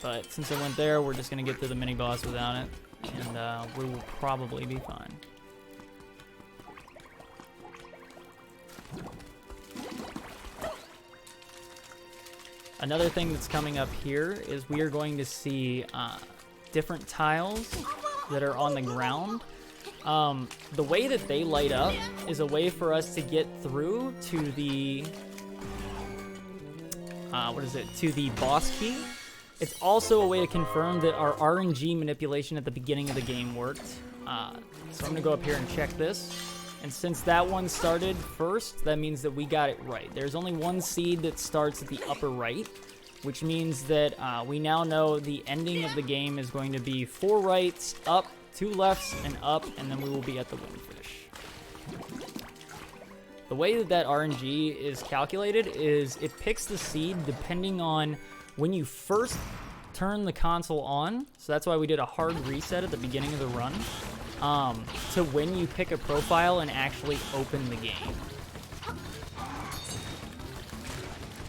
A: But since I went there, we're just going to get through the mini-boss without it, and we will probably be fine. Another thing that's coming up here is we are going to see different tiles that are on the ground. The way that they light up is a way for us to get through to the... to the boss key. It's also a way to confirm that our RNG manipulation at the beginning of the game worked. So I'm going to go up here and check this. And since that one started first, that means that we got it right. There's only one seed that starts at the upper right, which means that we now know the ending of the game is going to be 4 rights, up, 2 lefts, and up, and then we will be at the windfish. The way that RNG is calculated is it picks the seed depending on when you first turn the console on, so that's why we did a hard reset at the beginning of the run, to when you pick a profile and actually open the game.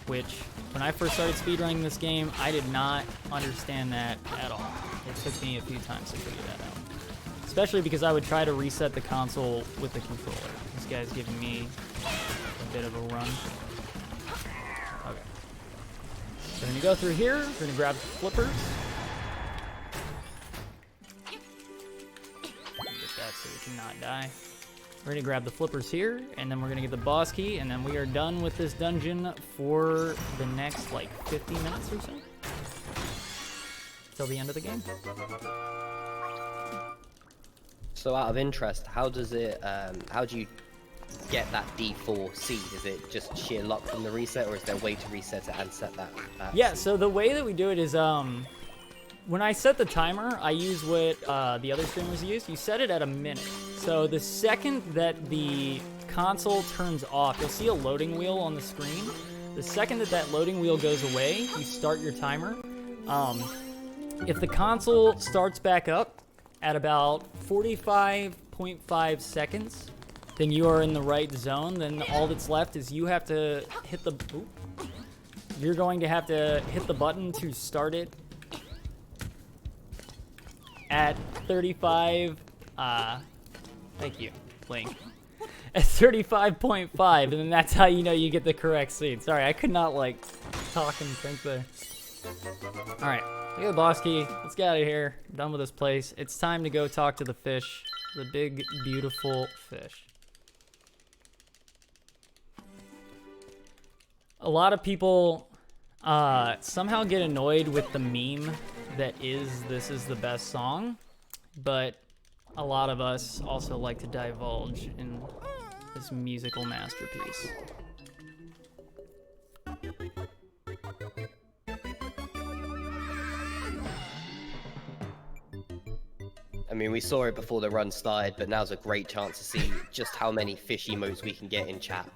A: Which, when I first started speedrunning this game, I did not understand that at all. It took me a few times to figure that out. Especially because I would try to reset the console with the controller. This guy's giving me a bit of a run. Okay. So we're going to go through here. We're going to grab the flippers. Get that so we cannot die. We're going to grab the flippers here, and then we're going to get the boss key, and then we are done with this dungeon for the next, like, 50 minutes or so. Till the end of the game.
B: So out of interest, how does it, how do you get that D4 seed? Is it just sheer luck from the reset, or is there a way to reset it and set that?
A: Yeah,
B: seed?
A: so the way that we do it is, when I set the timer, I use what the other streamers use. You set it at a minute. So the second that the console turns off, you'll see a loading wheel on the screen. The second that that loading wheel goes away, you start your timer. If the console starts back up at about 45.5 seconds, then you are in the right zone. Then all that's left is you have to hit the... You're going to have to hit the button to start it at 35... thank you, Link. At 35.5, and then that's how you know you get the correct seed. Sorry, I could not, like, talk and think there. Alright, I got the boss key. Let's get out of here. I'm done with this place. It's time to go talk to the fish. The big, beautiful fish. A lot of people somehow get annoyed with the meme that is "This is the best song," but a lot of us also like to divulge in this musical masterpiece.
B: I mean, we saw it before the run started, but now's a great chance to see just how many fish emotes we can get in chat.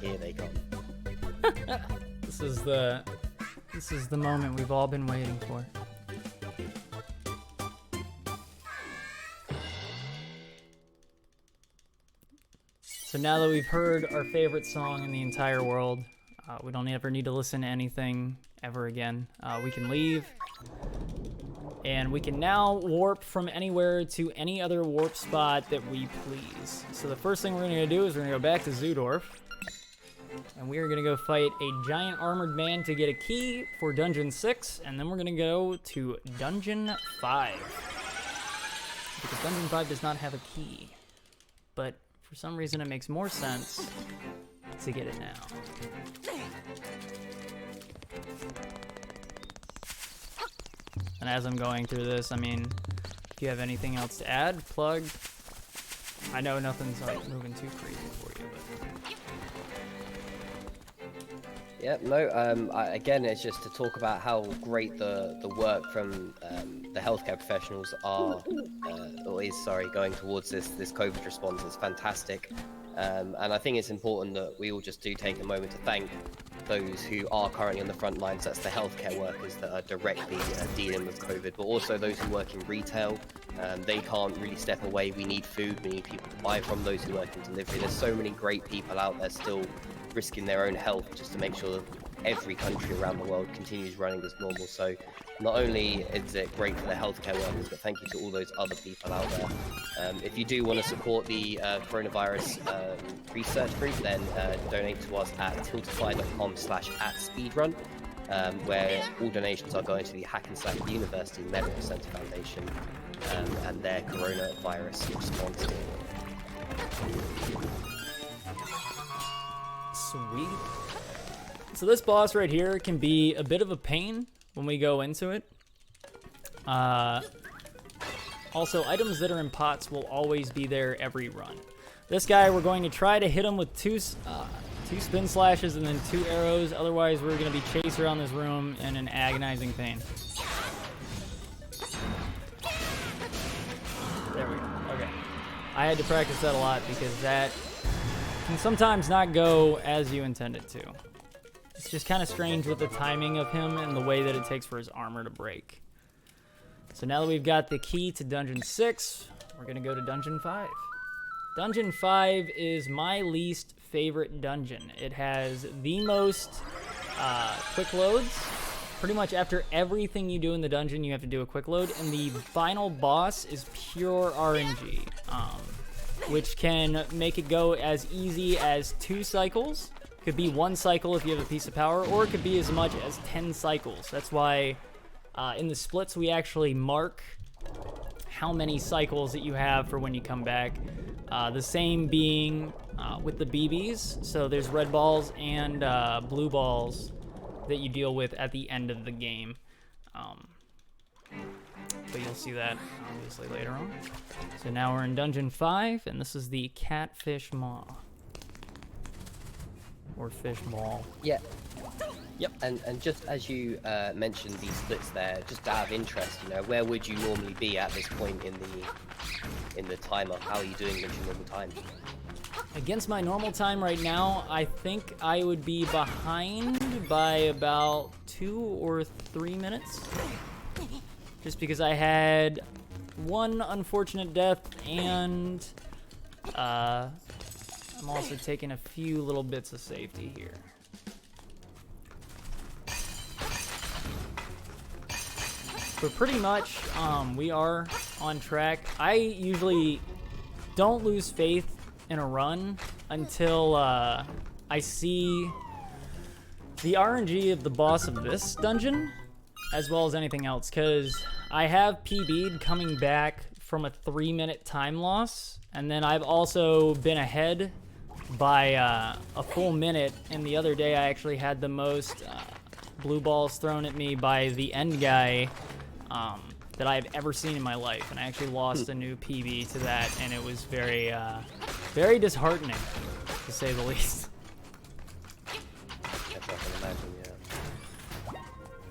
B: Here they come.
A: This is the moment we've all been waiting for. So now that we've heard our favorite song in the entire world, we don't ever need to listen to anything ever again. We can leave, and we can now warp from anywhere to any other warp spot that we please. So the first thing we're going to do is we're going to go back to Zoodorf, and we are going to go fight a giant armored man to get a key for Dungeon 6, and then we're going to go to Dungeon 5. Because Dungeon 5 does not have a key, but for some reason it makes more sense to get it now. And as I'm going through this, I mean, if you have anything else to add, plug. I know nothing's like moving too crazy for you, but...
B: Yeah, no, again, it's just to talk about how great the work from the healthcare professionals are, or is, sorry, going towards this COVID response is fantastic. And I think it's important that we all just do take a moment to thank those who are currently on the front lines. That's the healthcare workers that are directly dealing with COVID, but also those who work in retail. They can't really step away. We need food, we need people to buy from, those who work in delivery. There's so many great people out there still risking their own health just to make sure that every country around the world continues running as normal. So not only is it great for the healthcare workers, but thank you to all those other people out there. If you do want to support the coronavirus research group, then donate to us at tiltify.com/@speedrun, where all donations are going to the Hackensack University Medical Center Foundation and their coronavirus response team.
A: Sweet. So this boss right here can be a bit of a pain when we go into it. Also, items that are in pots will always be there every run. This guy, we're going to try to hit him with two spin slashes and then 2 arrows. Otherwise, we're going to be chased around this room in an agonizing pain. There we go. Okay. I had to practice that a lot because that can sometimes not go as you intend it to. It's just kind of strange with the timing of him and the way that it takes for his armor to break. So now that we've got the key to Dungeon 6, we're going to go to Dungeon 5. Dungeon 5 is my least favorite dungeon. It has the most quick loads. Pretty much after everything you do in the dungeon, you have to do a quick load. And the final boss is pure RNG, which can make it go as easy as 2 cycles. Could be 1 cycle if you have a piece of power, or it could be as much as 10 cycles. That's why in the splits we actually mark how many cycles that you have for when you come back. The same being with the BBs. So there's red balls and blue balls that you deal with at the end of the game. But you'll see that obviously later on. So now we're in Dungeon 5, and this is the Catfish Maw. Or Fish Maw.
B: Yeah, Yep, and just as you mentioned these splits there, just out of interest, you know, where would you normally be at this point in the timer? How are you doing against your normal time?
A: Against my normal time right now, I think I would be behind by about 2 or 3 minutes. Just because I had one unfortunate death and I'm also taking a few little bits of safety here. But pretty much, we are on track. I usually don't lose faith in a run until I see the RNG of the boss of this dungeon, as well as anything else, because I have PB'd coming back from a 3-minute time loss, and then I've also been ahead by a full minute, and the other day I actually had the most blue balls thrown at me by the end guy that I've ever seen in my life, and I actually lost a new PB to that, and it was very, very disheartening, to say the least.
B: Yes, I can imagine, yeah.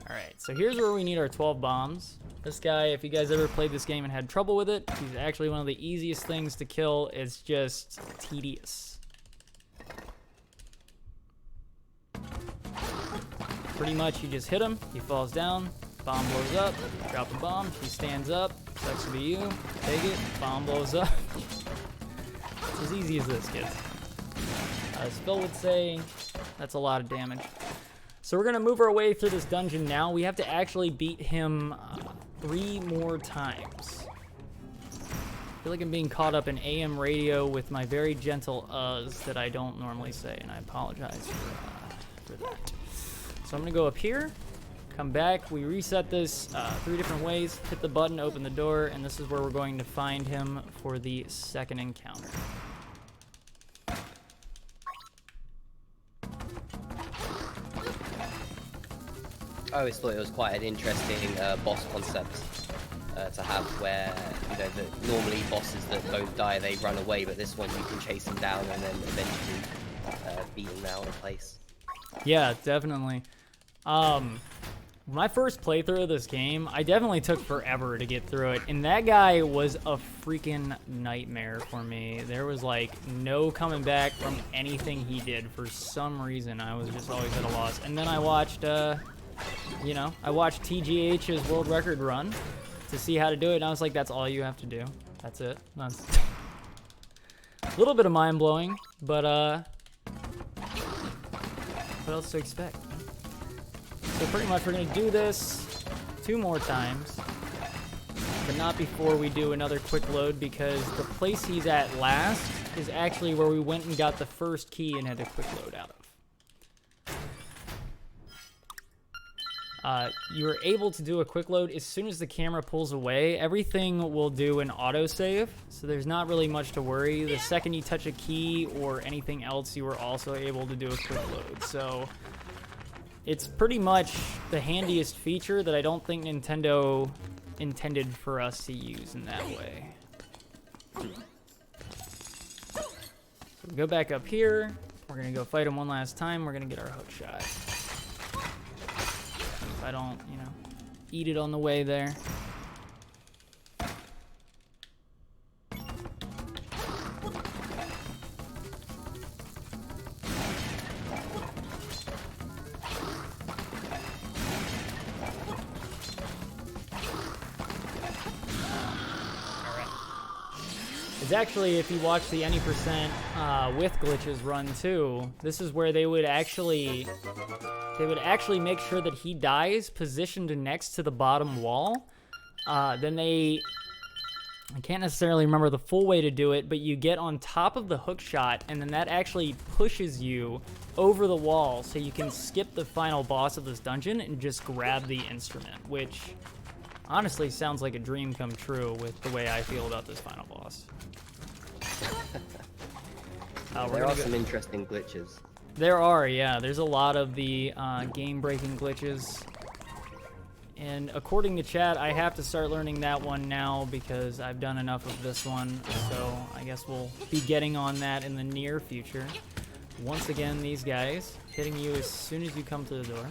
A: Alright, so here's where we need our 12 bombs. This guy, if you guys ever played this game and had trouble with it, he's actually one of the easiest things to kill. It's just tedious. Pretty much, you just hit him, he falls down, bomb blows up, drop a bomb, he stands up, sucks to be you, take it, bomb blows up. It's as easy as this, kids. As Phil would say, that's a lot of damage. So we're gonna move our way through this dungeon now. We have to actually beat him 3 more times. I feel like I'm being caught up in AM radio with my very gentle uhs that I don't normally say, and I apologize for that. So I'm gonna go up here, come back, we reset this 3 different ways, hit the button, open the door, and this is where we're going to find him for the second encounter.
B: I always thought it was quite an interesting boss concept to have, where, you know, normally bosses that both die, they run away, but this one you can chase them down and then eventually beat them out in place.
A: Yeah, definitely. My first playthrough of this game, I definitely took forever to get through it, and that guy was a freaking nightmare for me. There was like no coming back from anything he did for some reason. I was just always at a loss. And then I watched, you know, I watched TGH's world record run to see how to do it, and I was like, that's all you have to do. That's it. That's a little bit of mind-blowing, but what else to expect? So pretty much we're gonna do this 2 more times, but not before we do another quick load, because the place he's at last is actually where we went and got the first key and had a quick load out of. You are able to do a quick load as soon as the camera pulls away. Everything will do an autosave, so there's not really much to worry. The second you touch a key or anything else, you are also able to do a quick load. So it's pretty much the handiest feature that I don't think Nintendo intended for us to use in that way. So we go back up here. We're gonna go fight him one last time. We're gonna get our hook shot. If I don't, you know, eat it on the way there. It's actually, if you watch the any percent with glitches run too, this is where they would actually make sure that he dies positioned next to the bottom wall. Then I can't necessarily remember the full way to do it, but you get on top of the hook shot, and then that actually pushes you over the wall so you can skip the final boss of this dungeon and just grab the instrument, which honestly sounds like a dream come true with the way I feel about this final boss.
B: There are some interesting glitches.
A: There are, yeah. There's a lot of the game-breaking glitches. And according to chat, I have to start learning that one now because I've done enough of this one. So I guess we'll be getting on that in the near future. Once again, these guys hitting you as soon as you come to the door.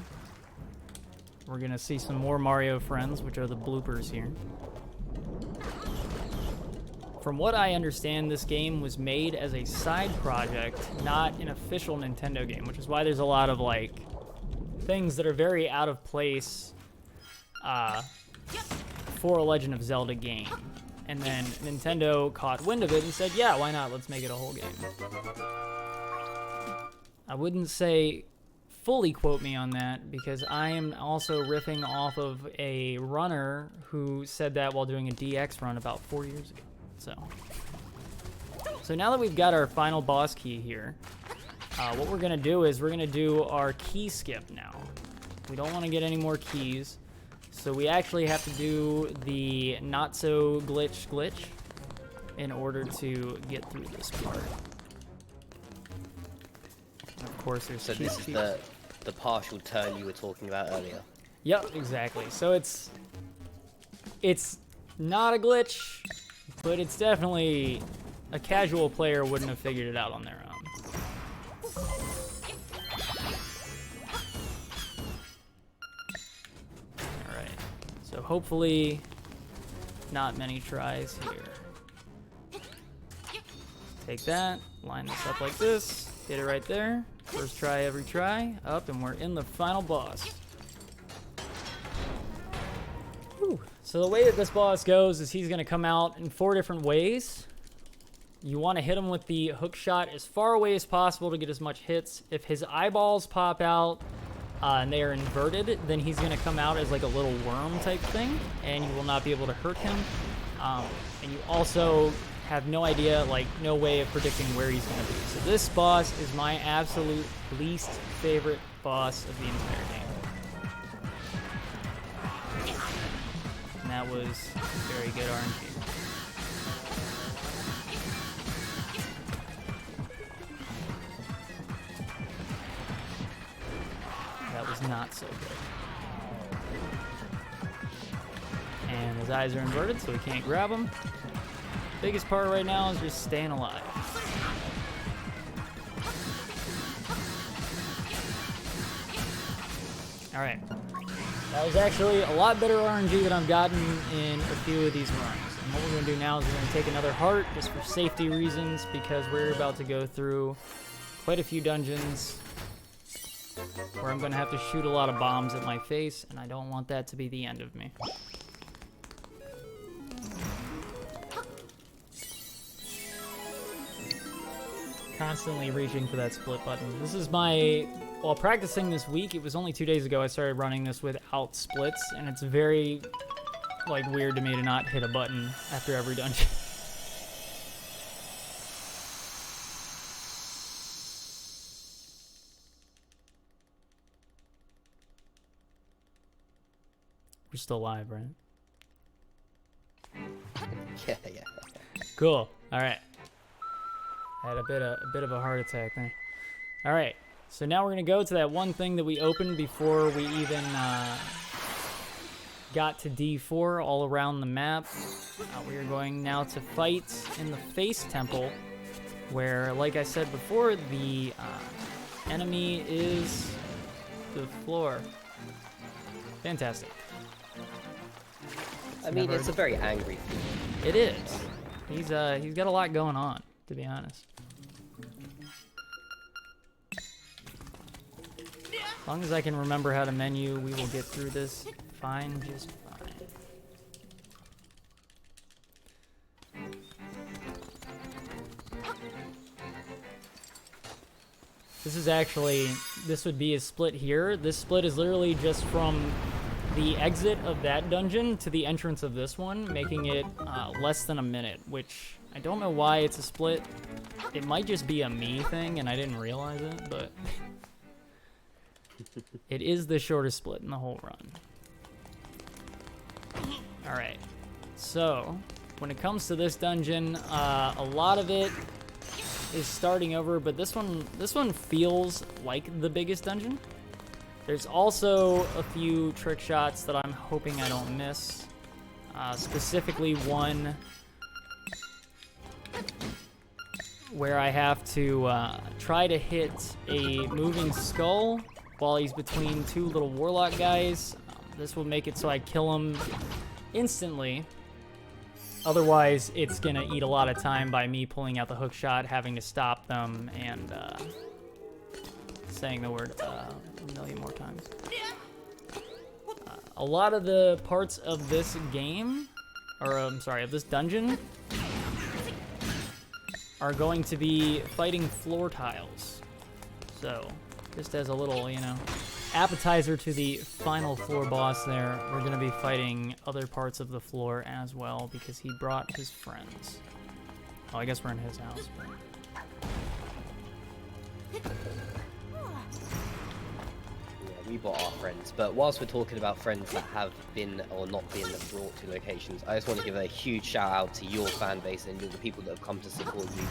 A: We're gonna see some more Mario friends, which are the bloopers here. From what I understand, this game was made as a side project, not an official Nintendo game, which is why there's a lot of like things that are very out of place for a Legend of Zelda game. And then Nintendo caught wind of it and said, yeah, why not? Let's make it a whole game. I wouldn't say fully quote me on that, because I am also riffing off of a runner who said that while doing a DX run about 4 years ago. So now that we've got our final boss key here, what we're gonna do is we're gonna do our key skip now. We don't want to get any more keys, so we actually have to do the not so glitch in order to get through this part. And of course, there's
B: so this is the partial turn you were talking about earlier.
A: Yep, exactly. So it's not a glitch, but it's definitely a casual player wouldn't have figured it out on their own. Alright, so hopefully not many tries here. Take that, line this up like this, hit it right there. First try every try, up, and we're in the final boss. Whew. So the way that this boss goes is he's going to come out in 4 different ways. You want to hit him with the hook shot as far away as possible to get as much hits. If his eyeballs pop out and they are inverted, then he's going to come out as like a little worm type thing, and you will not be able to hurt him. And you also have no idea, like no way of predicting where he's going to be. So this boss is my absolute least favorite boss of the entire game. And that was very good RNG. That was not so good. And his eyes are inverted, so we can't grab him. Biggest part right now is just staying alive. All right. That was actually a lot better RNG than I've gotten in a few of these runs. And what we're going to do now is we're going to take another heart just for safety reasons, because we're about to go through quite a few dungeons where I'm going to have to shoot a lot of bombs at my face, and I don't want that to be the end of me. Constantly reaching for that split button. This is my, while practicing this week, it was only 2 days ago I started running this without splits, and it's very, like, weird to me to not hit a button after every dungeon. We're still live, right?
B: Yeah.
A: Cool. All right. I had a bit of a heart attack there. All right, so now we're gonna go to that one thing that we opened before we even got to D4 all around the map. We are going now to fight in the Face Temple, where, like I said before, the enemy is the floor. Fantastic.
B: I mean, it's a very angry feeling.
A: It is. He's got a lot going on, to be honest. As long as I can remember how to menu, we will get through this fine, just fine. This is actually, this would be a split here. This split is literally just from the exit of that dungeon to the entrance of this one, making it less than a minute, which I don't know why it's a split. It might just be a me thing and I didn't realize it, but it is the shortest split in the whole run. Alright, so when it comes to this dungeon, a lot of it is starting over, but this one feels like the biggest dungeon. There's also a few trick shots that I'm hoping I don't miss. Specifically one where I have to try to hit a moving skull while he's between two little warlock guys. This will make it so I kill him instantly. Otherwise, it's gonna eat a lot of time by me pulling out the hook shot, having to stop them, and saying the word a million more times. A lot of the parts of this game, or I'm sorry, of this dungeon, are going to be fighting floor tiles. So, just as a little, you know, appetizer to the final floor boss there, we're going to be fighting other parts of the floor as well because he brought his friends. Oh, I guess we're in his house.
B: Yeah, we brought our friends, but whilst we're talking about friends that have been or not been brought to locations, I just want to give a huge shout out to your fan base and the people that have come to support you.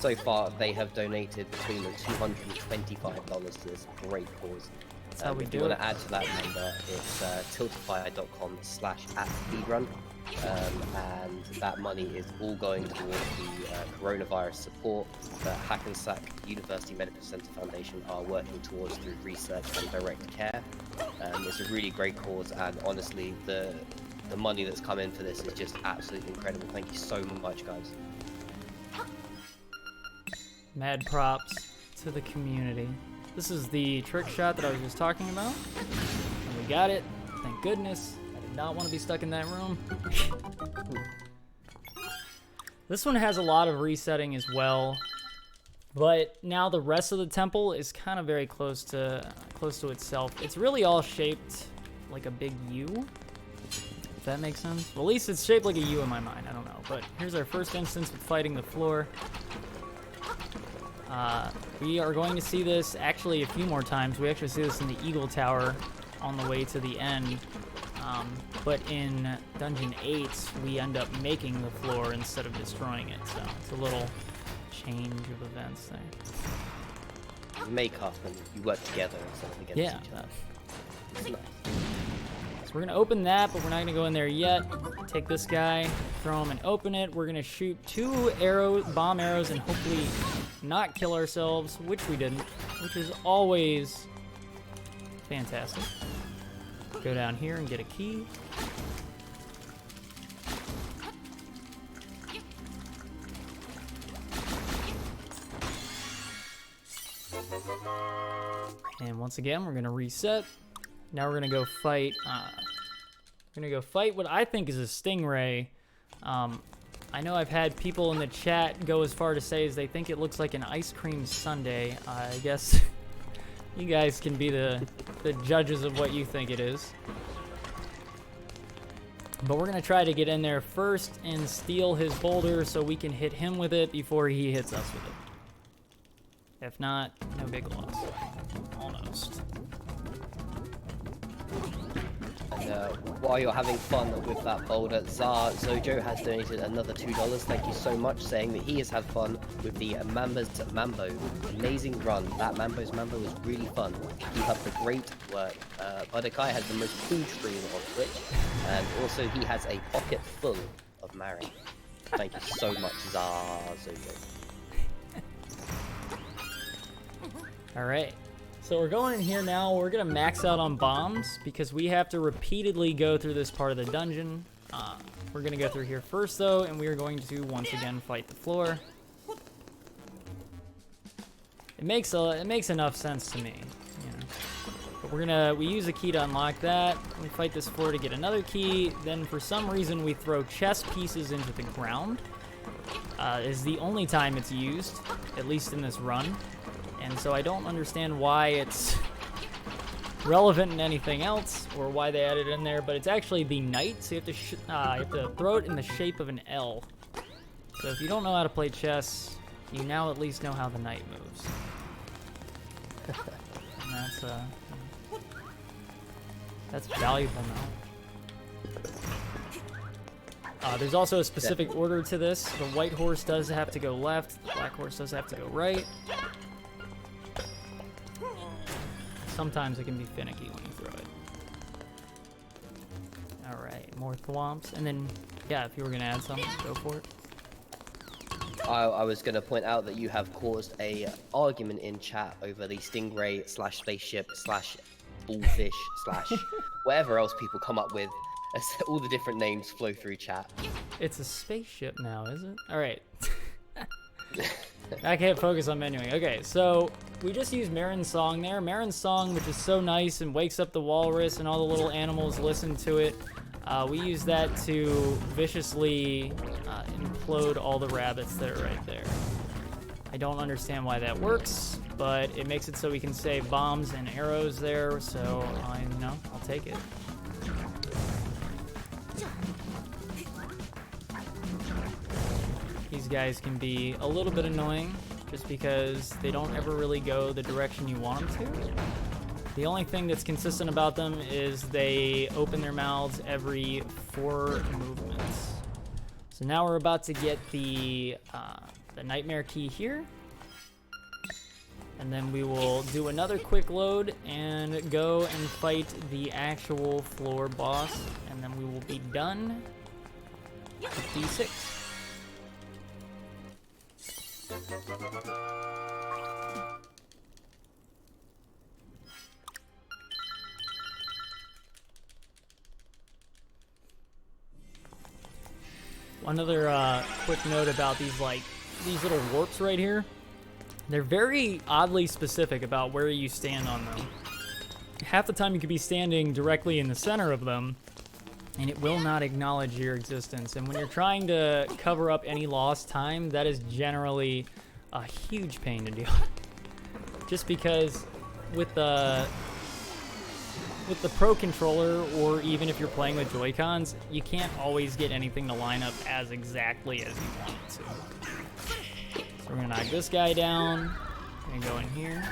B: So far, they have donated between $225 to this great cause.
A: That's how we
B: if
A: do
B: you want
A: it.
B: to add to that number, it's tiltify.com/@speedrun, and that money is all going towards the coronavirus support that Hackensack University Medical Center Foundation are working towards through research and direct care. It's a really great cause, and honestly, the money that's come in for this is just absolutely incredible. Thank you so much, guys.
A: Mad props to the community. This is the trick shot that I was just talking about. And we got it. Thank goodness. I did not want to be stuck in that room. This one has a lot of resetting as well. But now the rest of the temple is kind of very close to itself. It's really all shaped like a big U. If that makes sense. Well, at least it's shaped like a U in my mind. I don't know. But here's our first instance with fighting the floor. We are going to see this actually a few more times. We actually see this in the Eagle Tower on the way to the end. But in Dungeon 8, we end up making the floor instead of destroying it. So it's a little change of events there.
B: You make up and you work together instead of against each other. It's nice.
A: So we're going to open that, but we're not going to go in there yet. Take this guy, throw him and open it. We're going to shoot 2 bomb arrows and hopefully not kill ourselves, which we didn't, which is always fantastic. Go down here and get a key. And once again, we're going to reset. Now we're going to go fight, what I think is a stingray. I know I've had people in the chat go as far to say as they think it looks like an ice cream sundae. I guess you guys can be the judges of what you think it is. But we're going to try to get in there first and steal his boulder so we can hit him with it before he hits us with it. If not, no big loss. Almost.
B: And while you're having fun with that boulder, Zojo has donated another $2. Thank you so much, saying that he has had fun with the Mambo's Mambo. Amazing run. That Mambo's Mambo was really fun. Keep up the great work. BuhDihKuh has the most food stream on Twitch, and also he has a pocket full of Mari. Thank you so much, Zojo.
A: Alright, so we're going in here now. We're going to max out on bombs because we have to repeatedly go through this part of the dungeon. We're going to go through here first, though, and we are going to once again fight the floor. It makes enough sense to me, you know. But we use a key to unlock that. We fight this floor to get another key. Then for some reason we throw chess pieces into the ground. Is the only time it's used, at least in this run. And so I don't understand why it's relevant in anything else or why they added it in there, but it's actually the knight, so you have to throw it in the shape of an L. So if you don't know how to play chess, you now at least know how the knight moves. And that's valuable knowledge. There's also a specific order to this. The white horse does have to go left, the black horse does have to go right. Sometimes it can be finicky when you throw it. Alright, more thwomps. And then, yeah, if you were going to add something, go for it.
B: I was going to point out that you have caused a argument in chat over the stingray slash spaceship slash bullfish slash whatever else people come up with as all the different names flow through chat.
A: It's a spaceship now, is it? All right. I can't focus on menuing. Okay, so we just used Marin's song there. Marin's song, which is so nice and wakes up the walrus and all the little animals listen to it. We use that to viciously implode all the rabbits that are right there. I don't understand why that works, but it makes it so we can save bombs and arrows there, so I'll take it. These guys can be a little bit annoying just because they don't ever really go the direction you want them to. The only thing that's consistent about them is they open their mouths every 4 movements. So now we're about to get the nightmare key here. And then we will do another quick load and go and fight the actual floor boss. And then we will be done with D6. Another quick note about these little warps right here. They're very oddly specific about where you stand on them. Half the time you could be standing directly in the center of them, and it will not acknowledge your existence. And when you're trying to cover up any lost time, that is generally a huge pain to deal with. Just because with the Pro Controller, or even if you're playing with Joy-Cons, you can't always get anything to line up as exactly as you want it to. So we're gonna knock this guy down, we're gonna go in here,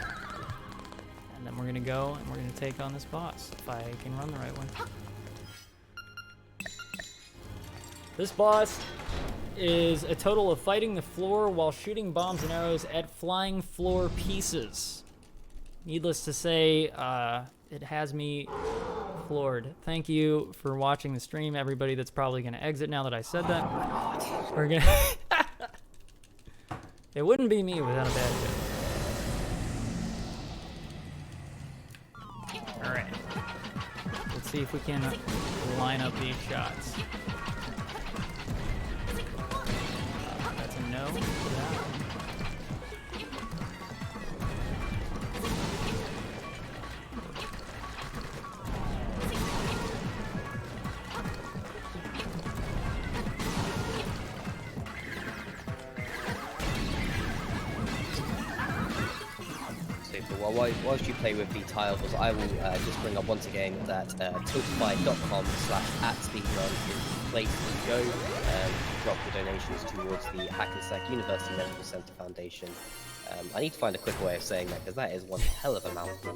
A: and then we're gonna go and we're gonna take on this boss, if I can run the right way. This boss is a total of fighting the floor while shooting bombs and arrows at flying floor pieces. Needless to say, it has me floored. Thank you for watching the stream, everybody that's probably going to exit now that I said that. We're going to... It wouldn't be me without a bad joke. Alright. Let's see if we can line up these shots. That's a no for that.
B: Whilst you play with the tiles, I will just bring up once again that tiltify.com/@speedrun is the place to go and drop your donations towards the Hackensack University Medical Center Foundation. I need to find a quicker way of saying that because that is one hell of a mouthful.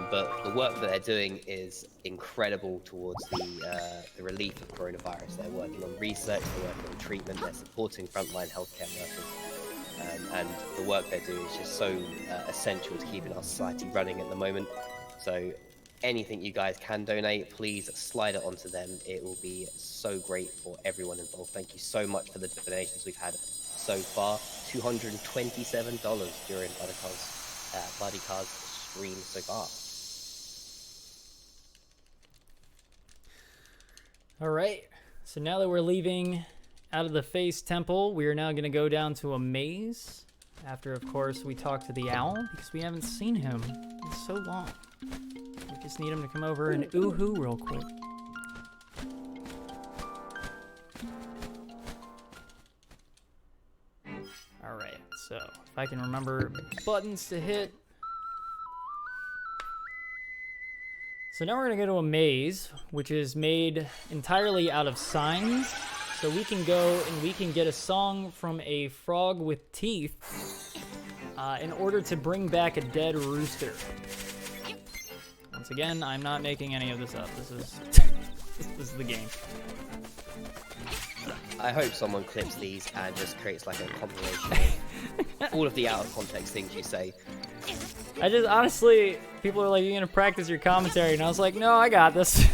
B: But the work that they're doing is incredible towards the relief of coronavirus. They're working on research, they're working on treatment, they're supporting frontline healthcare workers. And the work they do is just so essential to keeping our society running at the moment. So anything you guys can donate, please slide it onto them. It will be so great for everyone involved. Thank you so much for the donations we've had so far. $227 during BuhDihKuh's stream so far.
A: All right, so now that we're leaving out of the Face Temple, we are now going to go down to a maze. After, of course, we talk to the owl, because we haven't seen him in so long. We just need him to come over and ooh-hoo real quick. Alright, so if I can remember buttons to hit. So now we're going to go to a maze, which is made entirely out of signs. So we can go and we can get a song from a frog with teeth in order to bring back a dead rooster. Once again, I'm not making any of this up. This is this is the game.
B: I hope someone clips these and just creates like a compilation of all of the out of context things you say.
A: I just honestly, people are like, "You're gonna practice your commentary," and I was like, "No, I got this."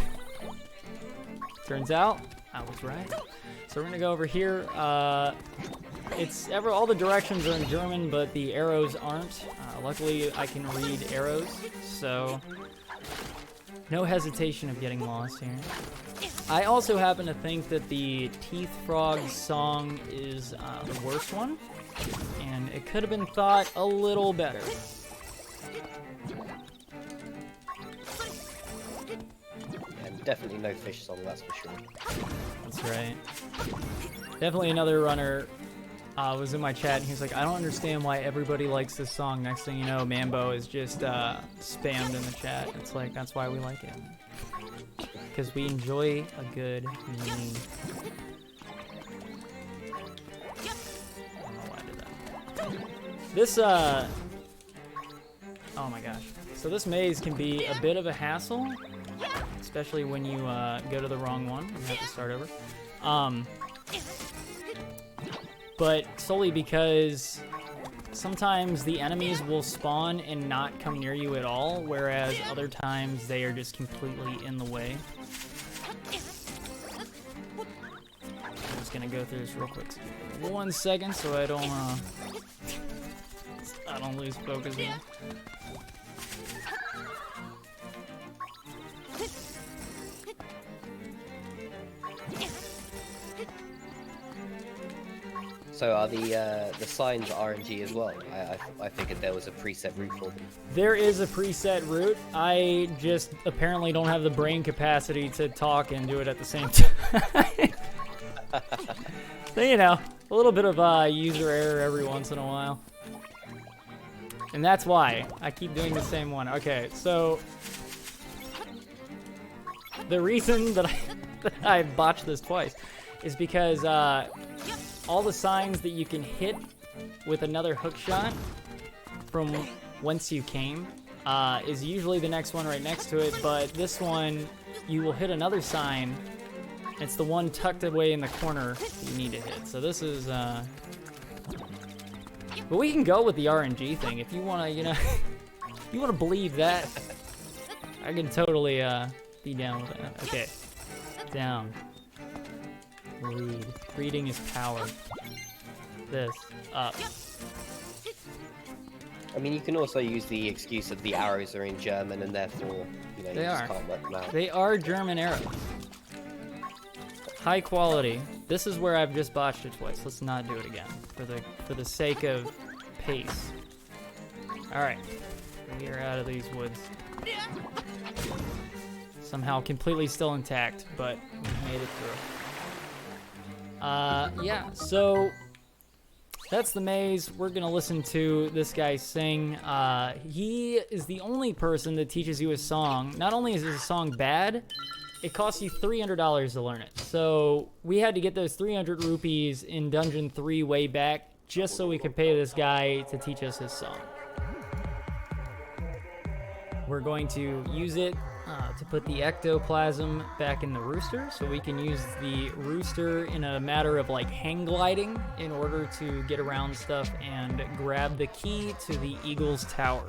A: Turns out I was right. So we're gonna go over here. all the directions are in German, but the arrows aren't. Luckily, I can read arrows, so no hesitation of getting lost here. I also happen to think that the Teeth Frog song is the worst one, and it could have been thought a little better.
B: And definitely no fish song, that's for sure.
A: That's right. Definitely another runner was in my chat, and he was like, I don't understand why everybody likes this song. Next thing you know, Mambo is just spammed in the chat. It's like, that's why we like it. Because we enjoy a good meme. I don't know why I did that. This, oh my gosh. So this maze can be a bit of a hassle, especially when you go to the wrong one and have to start over. But solely because sometimes the enemies will spawn and not come near you at all, whereas other times they are just completely in the way. I'm just gonna go through this real quick. 1 second so I don't lose focus here.
B: So are the signs RNG as well? I figured there was a preset route for them.
A: There is a preset route. I just apparently don't have the brain capacity to talk and do it at the same time. So, you know, a little bit of user error every once in a while. And that's why I keep doing the same one. Okay, so the reason that I botched this twice is because all the signs that you can hit with another hook shot from whence you came is usually the next one right next to it, but this one, you will hit another sign. It's the one tucked away in the corner you need to hit. So this is, but we can go with the RNG thing if you want to, you know, you want to believe that. I can totally be down with that. Okay, down. Read. Reading is power. This. Up.
B: I mean, you can also use the excuse of the arrows are in German and therefore, you know, you just can't work them out.
A: They are German arrows. High quality. This is where I've just botched it twice. Let's not do it again. For the sake of pace. Alright. We are out of these woods. Somehow completely still intact, but we made it through. Yeah, so that's the maze. We're gonna listen to this guy sing. He is the only person that teaches you a song. Not only is his song bad, it costs you $300 to learn it. So we had to get those 300 rupees in Dungeon 3 way back just so we could pay this guy to teach us his song. We're going to use it to put the ectoplasm back in the rooster, so we can use the rooster in a matter of like hang gliding in order to get around stuff and grab the key to the eagle's tower.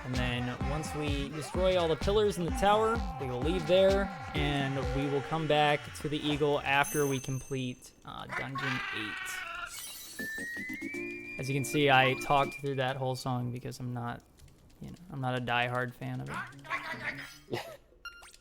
A: And then once we destroy all the pillars in the tower, we will leave there and we will come back to the eagle after we complete Dungeon 8. As you can see, I talked through that whole song because I'm not a die-hard fan of it.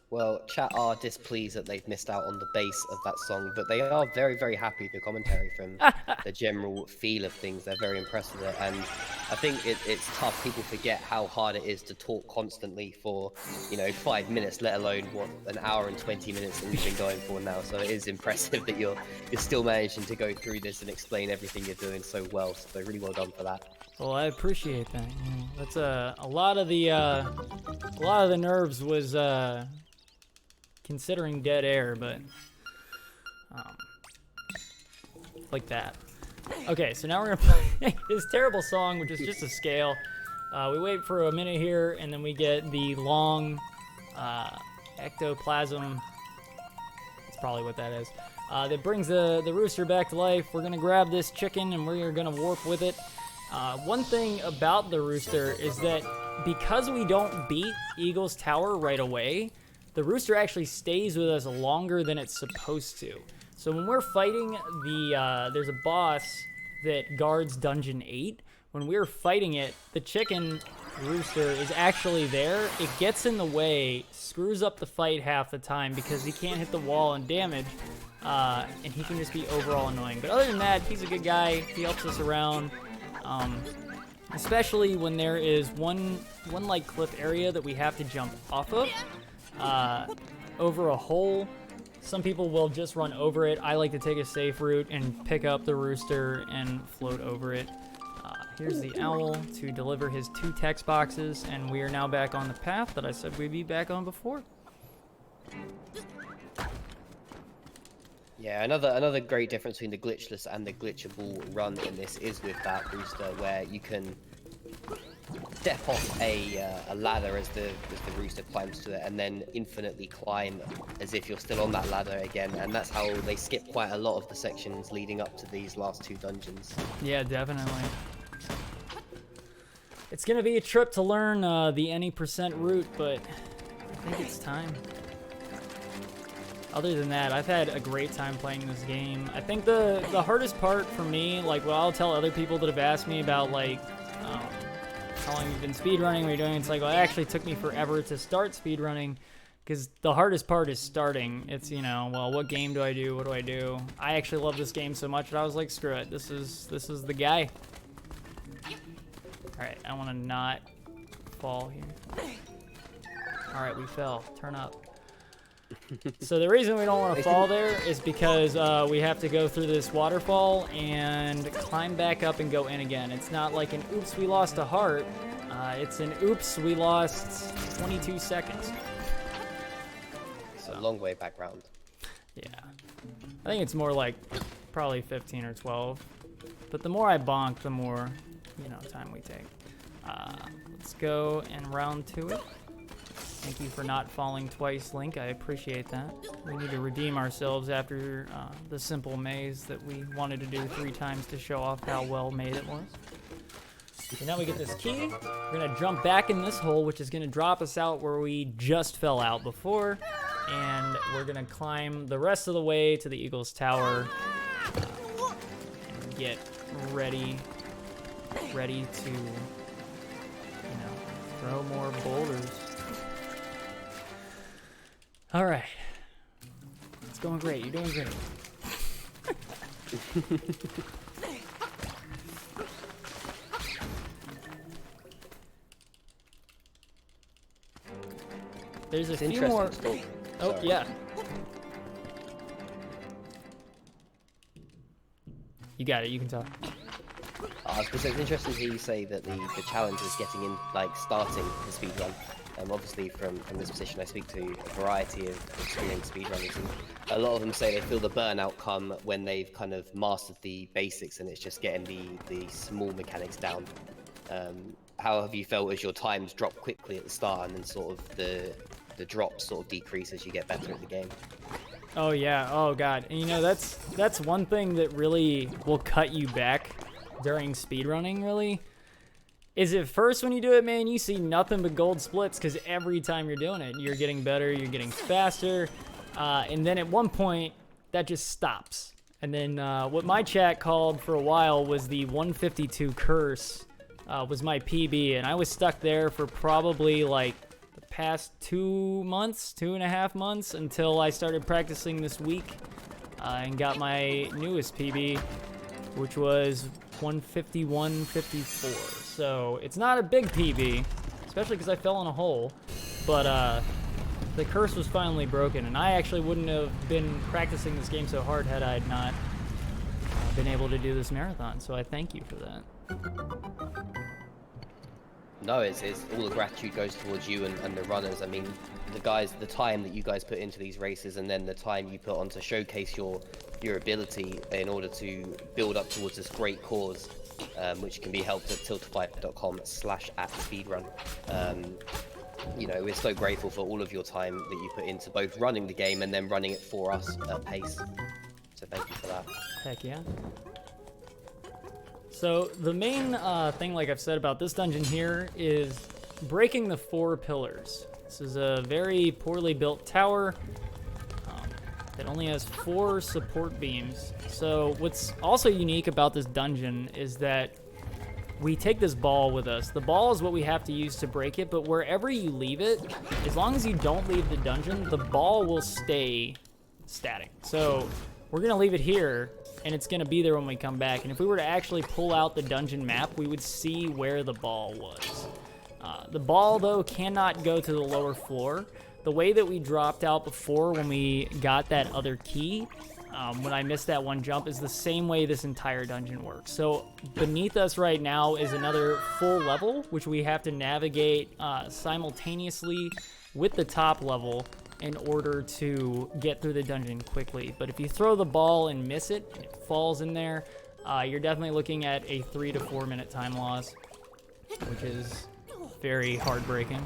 B: Well, chat are displeased that they've missed out on the bass of that song, but they are very, very happy with the commentary from the general feel of things. They're very impressed with it, and I think it's tough. People forget how hard it is to talk constantly for, 5 minutes, let alone what, an hour and 20 minutes that we've been going for now. So it is impressive that you're still managing to go through this and explain everything you're doing so well. So really well done for that.
A: Well, I appreciate that. That's a lot of the nerves was considering dead air, but like that. Okay, so now we're gonna play this terrible song, which is just a scale. We wait for a minute here, and then we get the long ectoplasm. That's probably what that is. That brings the rooster back to life. We're gonna grab this chicken, and we're gonna warp with it. One thing about the rooster is that because we don't beat Eagle's Tower right away, the rooster actually stays with us longer than it's supposed to. So when we're fighting there's a boss that guards Dungeon 8. When we're fighting it, the chicken rooster is actually there. It gets in the way, screws up the fight half the time because he can't hit the wall and damage, and he can just be overall annoying. But other than that, he's a good guy. He helps us around, especially when there is one like cliff area that we have to jump off of over a hole. Some people will just run over it. I like to take a safe route and pick up the rooster and float over it. Here's the owl to deliver his 2 text boxes, and we are now back on the path that I said we'd be back on before.
B: Yeah, another great difference between the glitchless and the glitchable run in this is with that rooster, where you can step off a ladder as the rooster climbs to it, and then infinitely climb as if you're still on that ladder again. And that's how they skip quite a lot of the sections leading up to these last 2 dungeons.
A: Yeah, definitely. It's gonna be a trip to learn the any percent route, but I think it's time. Other than that, I've had a great time playing this game. I think the hardest part for me, like what I'll tell other people that have asked me about, like, how long you've been speedrunning, what you're doing, it's like, well, it actually took me forever to start speedrunning, because the hardest part is starting. It's, you know, well, what game do I do? What do I do? I actually love this game so much that I was like, screw it. This is the guy. All right, I want to not fall here. All right, we fell. Turn up. So the reason we don't want to fall there is because we have to go through this waterfall and climb back up and go in again. It's not like an oops, we lost a heart. It's an oops, we lost 22 seconds.
B: So a long way back round.
A: Yeah. I think it's more like probably 15 or 12. But the more I bonk, the more, you know, time we take. Let's go and round to it. Thank you for not falling twice, Link. I appreciate that. We need to redeem ourselves after the simple maze that we wanted to do 3 times to show off how well made it was. So now we get this key. We're gonna jump back in this hole, which is gonna drop us out where we just fell out before. And we're gonna climb the rest of the way to the Eagle's Tower and get ready to, you know, throw more boulders. All right. It's going great. You're doing great. There's a few more. Oh,
B: sorry.
A: Yeah. You got it. You can talk.
B: Because it's interesting to hear you say that the challenge was getting in, like, starting the speedrun. Obviously, from this position, I speak to a variety of experienced speedrunners, and a lot of them say they feel the burnout come when they've kind of mastered the basics, and it's just getting the small mechanics down. How have you felt as your times drop quickly at the start, and then sort of the drops sort of decrease as you get better at the game?
A: Oh yeah. Oh god. And you know, that's one thing that really will cut you back during speedrunning, really. Is at first when you do it, man, you see nothing but gold splits, because every time you're doing it, you're getting better, you're getting faster, and then at one point, that just stops. And then what my chat called for a while was the 152 curse, was my PB, and I was stuck there for probably like the past 2.5 months, until I started practicing this week and got my newest PB, which was 151.54. So it's not a big PB, especially because I fell in a hole, but the curse was finally broken, and I actually wouldn't have been practicing this game so hard had I not been able to do this marathon, so I thank you for that.
B: No, it's all the gratitude goes towards you and the runners. I mean, the time that you guys put into these races, and then the time you put on to showcase your ability in order to build up towards this great cause, which can be helped at tiltify.com/@speedrun. You know, we're so grateful for all of your time that you put into both running the game and then running it for us at pace. So thank you for that.
A: Heck yeah. So the main thing, like I've said about this dungeon here, is breaking the 4 pillars. This is a very poorly built tower. that only has 4 support beams. So what's also unique about this dungeon is that we take this ball with us. The ball is what we have to use to break it, but wherever you leave it, as long as you don't leave the dungeon, the ball will stay static. So we're gonna leave it here, and it's gonna be there when we come back. And if we were to actually pull out the dungeon map, we would see where the ball was. The ball, though, cannot go to the lower floor. The way that we dropped out before when we got that other key, when I missed that one jump, is the same way this entire dungeon works. So beneath us right now is another full level, which we have to navigate simultaneously with the top level in order to get through the dungeon quickly. But if you throw the ball and miss it, and it falls in there, you're definitely looking at a 3 to 4 minute time loss, which is very heartbreaking.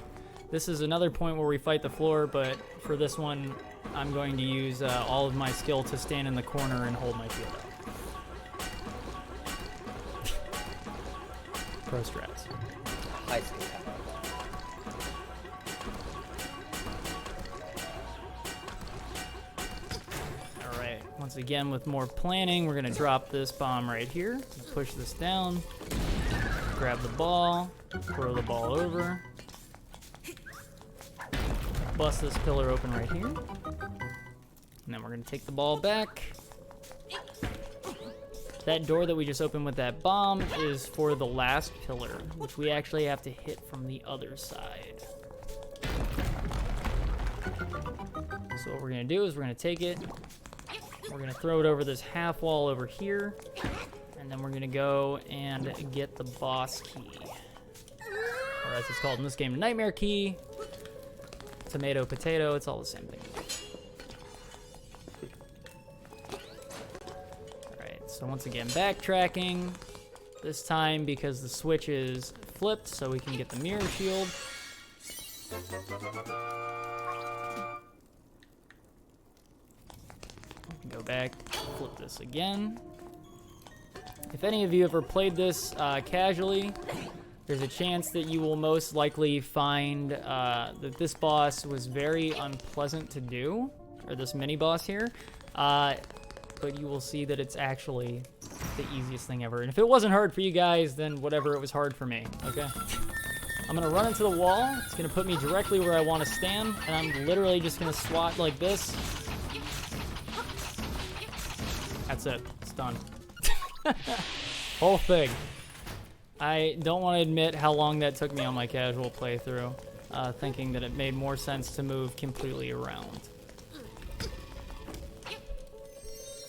A: This is another point where we fight the floor, but for this one, I'm going to use all of my skill to stand in the corner and hold my shield up. Pro strats.
B: High skill.
A: Alright, once again with more planning, we're gonna drop this bomb right here, push this down, grab the ball, throw the ball over, bust this pillar open right here, and then we're gonna take the ball back. That door that we just opened with that bomb is for the last pillar, which we actually have to hit from the other side. So what we're gonna do is we're gonna take it, we're gonna throw it over this half wall over here, and then we're gonna go and get the boss key. Or as it's called in this game, nightmare key. Tomato, potato, it's all the same thing. Alright, so once again, backtracking. This time because the switch is flipped, so we can get the mirror shield. Go back, flip this again. If any of you ever played this casually, there's a chance that you will most likely find that this boss was very unpleasant to do, or this mini boss here, but you will see that it's actually the easiest thing ever. And if it wasn't hard for you guys, then whatever, it was hard for me, okay? I'm gonna run into the wall, it's gonna put me directly where I wanna stand, and I'm literally just gonna swat like this. That's it, it's done. Whole thing. I don't want to admit how long that took me on my casual playthrough, thinking that it made more sense to move completely around.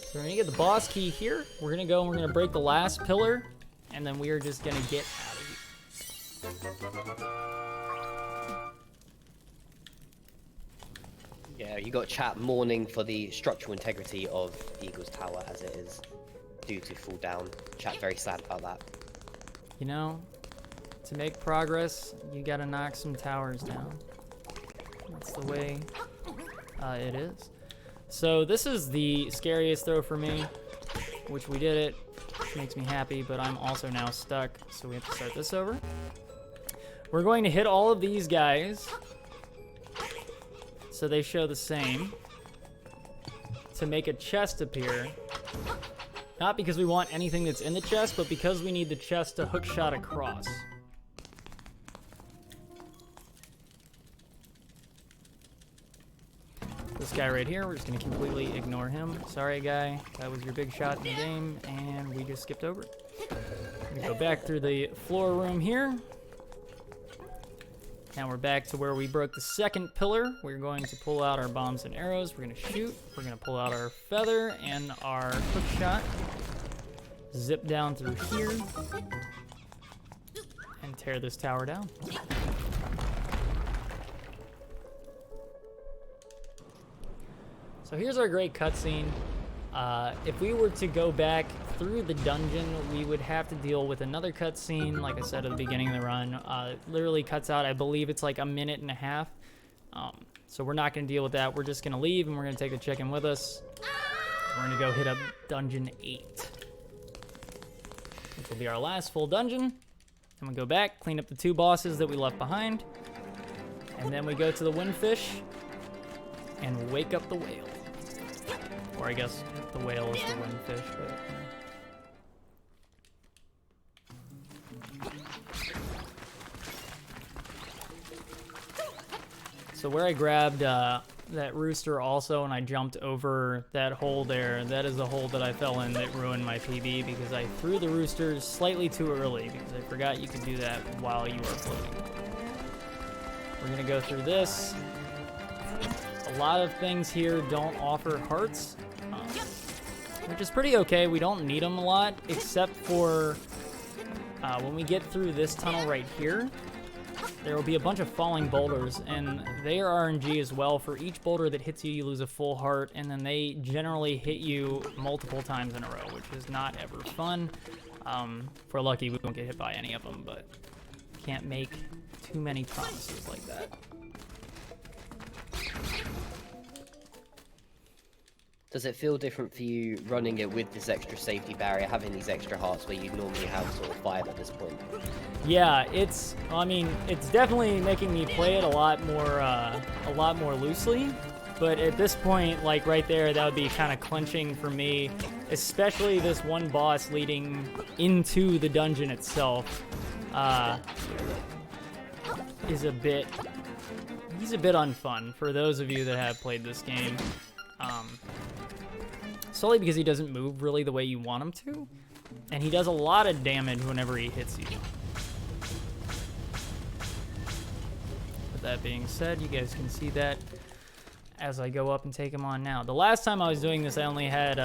A: So we're gonna get the boss key here. We're gonna go and we're gonna break the last pillar, and then we are just gonna get out of here.
B: Yeah, you got chat mourning for the structural integrity of Eagle's Tower as it is due to fall down. Chat very sad about that.
A: You know, to make progress, you gotta knock some towers down. That's the way it is. So this is the scariest throw for me, which we did it, which makes me happy, but I'm also now stuck, so we have to start this over. We're going to hit all of these guys, so they show the same, to make a chest appear. Not because we want anything that's in the chest, but because we need the chest to hookshot across. This guy right here, we're just gonna completely ignore him. Sorry guy, that was your big shot in the game, and we just skipped over it. We're gonna go back through the floor room here. Now we're back to where we broke the second pillar. We're going to pull out our bombs and arrows. We're gonna shoot. We're gonna pull out our feather and our hook shot. Zip down through here. And tear this tower down. So here's our great cutscene. If we were to go back through the dungeon, we would have to deal with another cutscene, like I said at the beginning of the run. It literally cuts out, I believe it's like a minute and a half. So we're not going to deal with that. We're just going to leave, and we're going to take the chicken with us. We're going to go hit up Dungeon 8. Which will be our last full dungeon. And we go back, clean up the 2 bosses that we left behind. And then we go to the windfish and wake up the whale. Or I guess the whale is the windfish, but... So where I grabbed that rooster also and I jumped over that hole there, that is a hole that I fell in that ruined my PB because I threw the roosters slightly too early because I forgot you could do that while you are floating. We're gonna go through this. A lot of things here don't offer hearts, which is pretty okay. We don't need them a lot, except for when we get through this tunnel right here, there will be a bunch of falling boulders, and they are RNG as well. For each boulder that hits you, you lose a full heart, and then they generally hit you multiple times in a row, which is not ever fun. If we're lucky, we won't get hit by any of them, but can't make too many promises like that.
B: Does it feel different for you running it with this extra safety barrier, having these extra hearts where you normally have sort of 5 at this point?
A: Yeah, it's definitely making me play it a lot more loosely. But at this point, like right there, that would be kind of clinching for me, especially this one boss leading into the dungeon itself. He's a bit unfun for those of you that have played this game. Solely because he doesn't move really the way you want him to, and he does a lot of damage whenever he hits you. With that being said, you guys can see that as I go up and take him on now. The last time I was doing this, I only had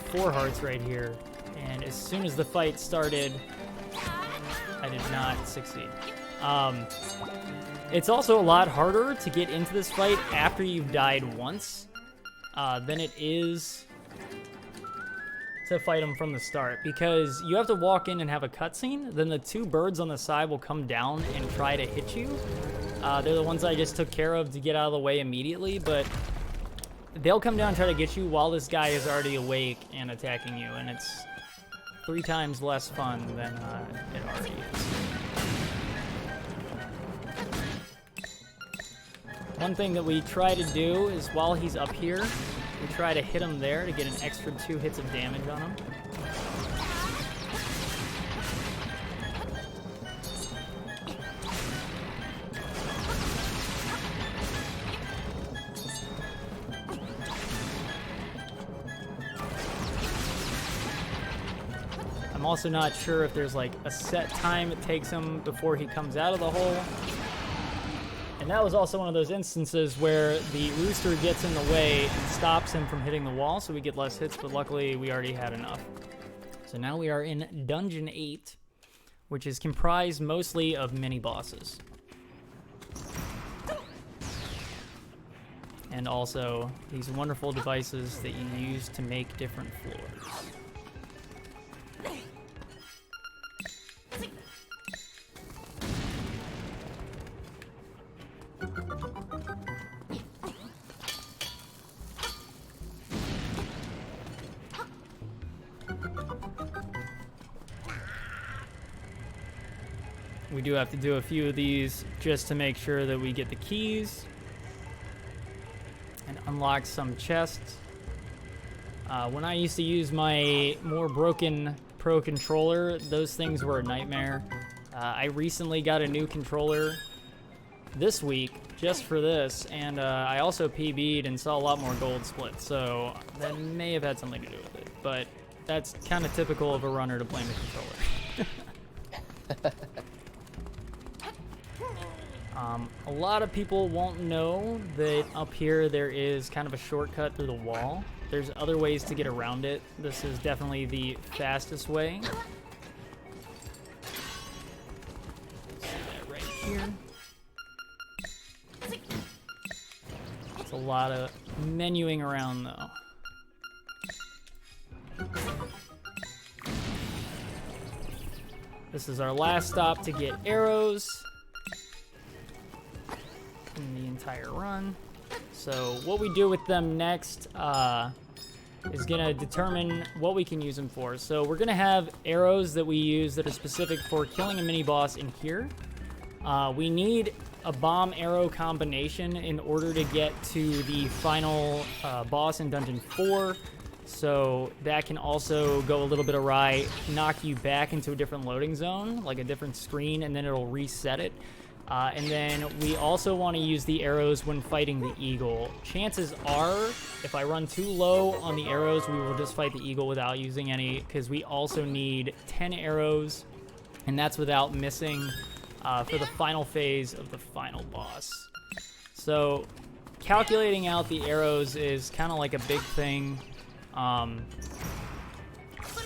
A: 4 hearts right here, and as soon as the fight started, I did not succeed. It's also a lot harder to get into this fight after you've died once than it is to fight him from the start, because you have to walk in and have a cutscene, then the 2 birds on the side will come down and try to hit you. They're the ones I just took care of to get out of the way immediately, but they'll come down and try to get you while this guy is already awake and attacking you, and it's 3 times less fun than it already is. One thing that we try to do is while he's up here, we try to hit him there to get an extra 2 hits of damage on him. I'm also not sure if there's like a set time it takes him before he comes out of the hole. And that was also one of those instances where the rooster gets in the way and stops him from hitting the wall, so we get less hits, but luckily we already had enough. So now we are in Dungeon 8, which is comprised mostly of mini-bosses. And also these wonderful devices that you use to make different floors. We do have to do a few of these just to make sure that we get the keys and unlock some chests. When I used to use my more broken Pro controller, those things were a nightmare. I recently got a new controller this week just for this, and I also PB'd and saw a lot more gold split, so that may have had something to do with it, but that's kind of typical of a runner to blame the controller. A lot of people won't know that up here there is kind of a shortcut through the wall. There's other ways to get around it. This is definitely the fastest way. See that right here. It's a lot of menuing around though. This is our last stop to get arrows in the entire run. So what we do with them next is gonna determine what we can use them for. So we're gonna have arrows that we use that are specific for killing a mini boss in here. We need a bomb arrow combination in order to get to the final boss in Dungeon 4. So that can also go a little bit awry, knock you back into a different loading zone, like a different screen, and then it'll reset it. And then we also want to use the arrows when fighting the eagle. Chances are, if I run too low on the arrows, we will just fight the eagle without using any, because we also need 10 arrows, and that's without missing for the final phase of the final boss. So calculating out the arrows is kind of like a big thing.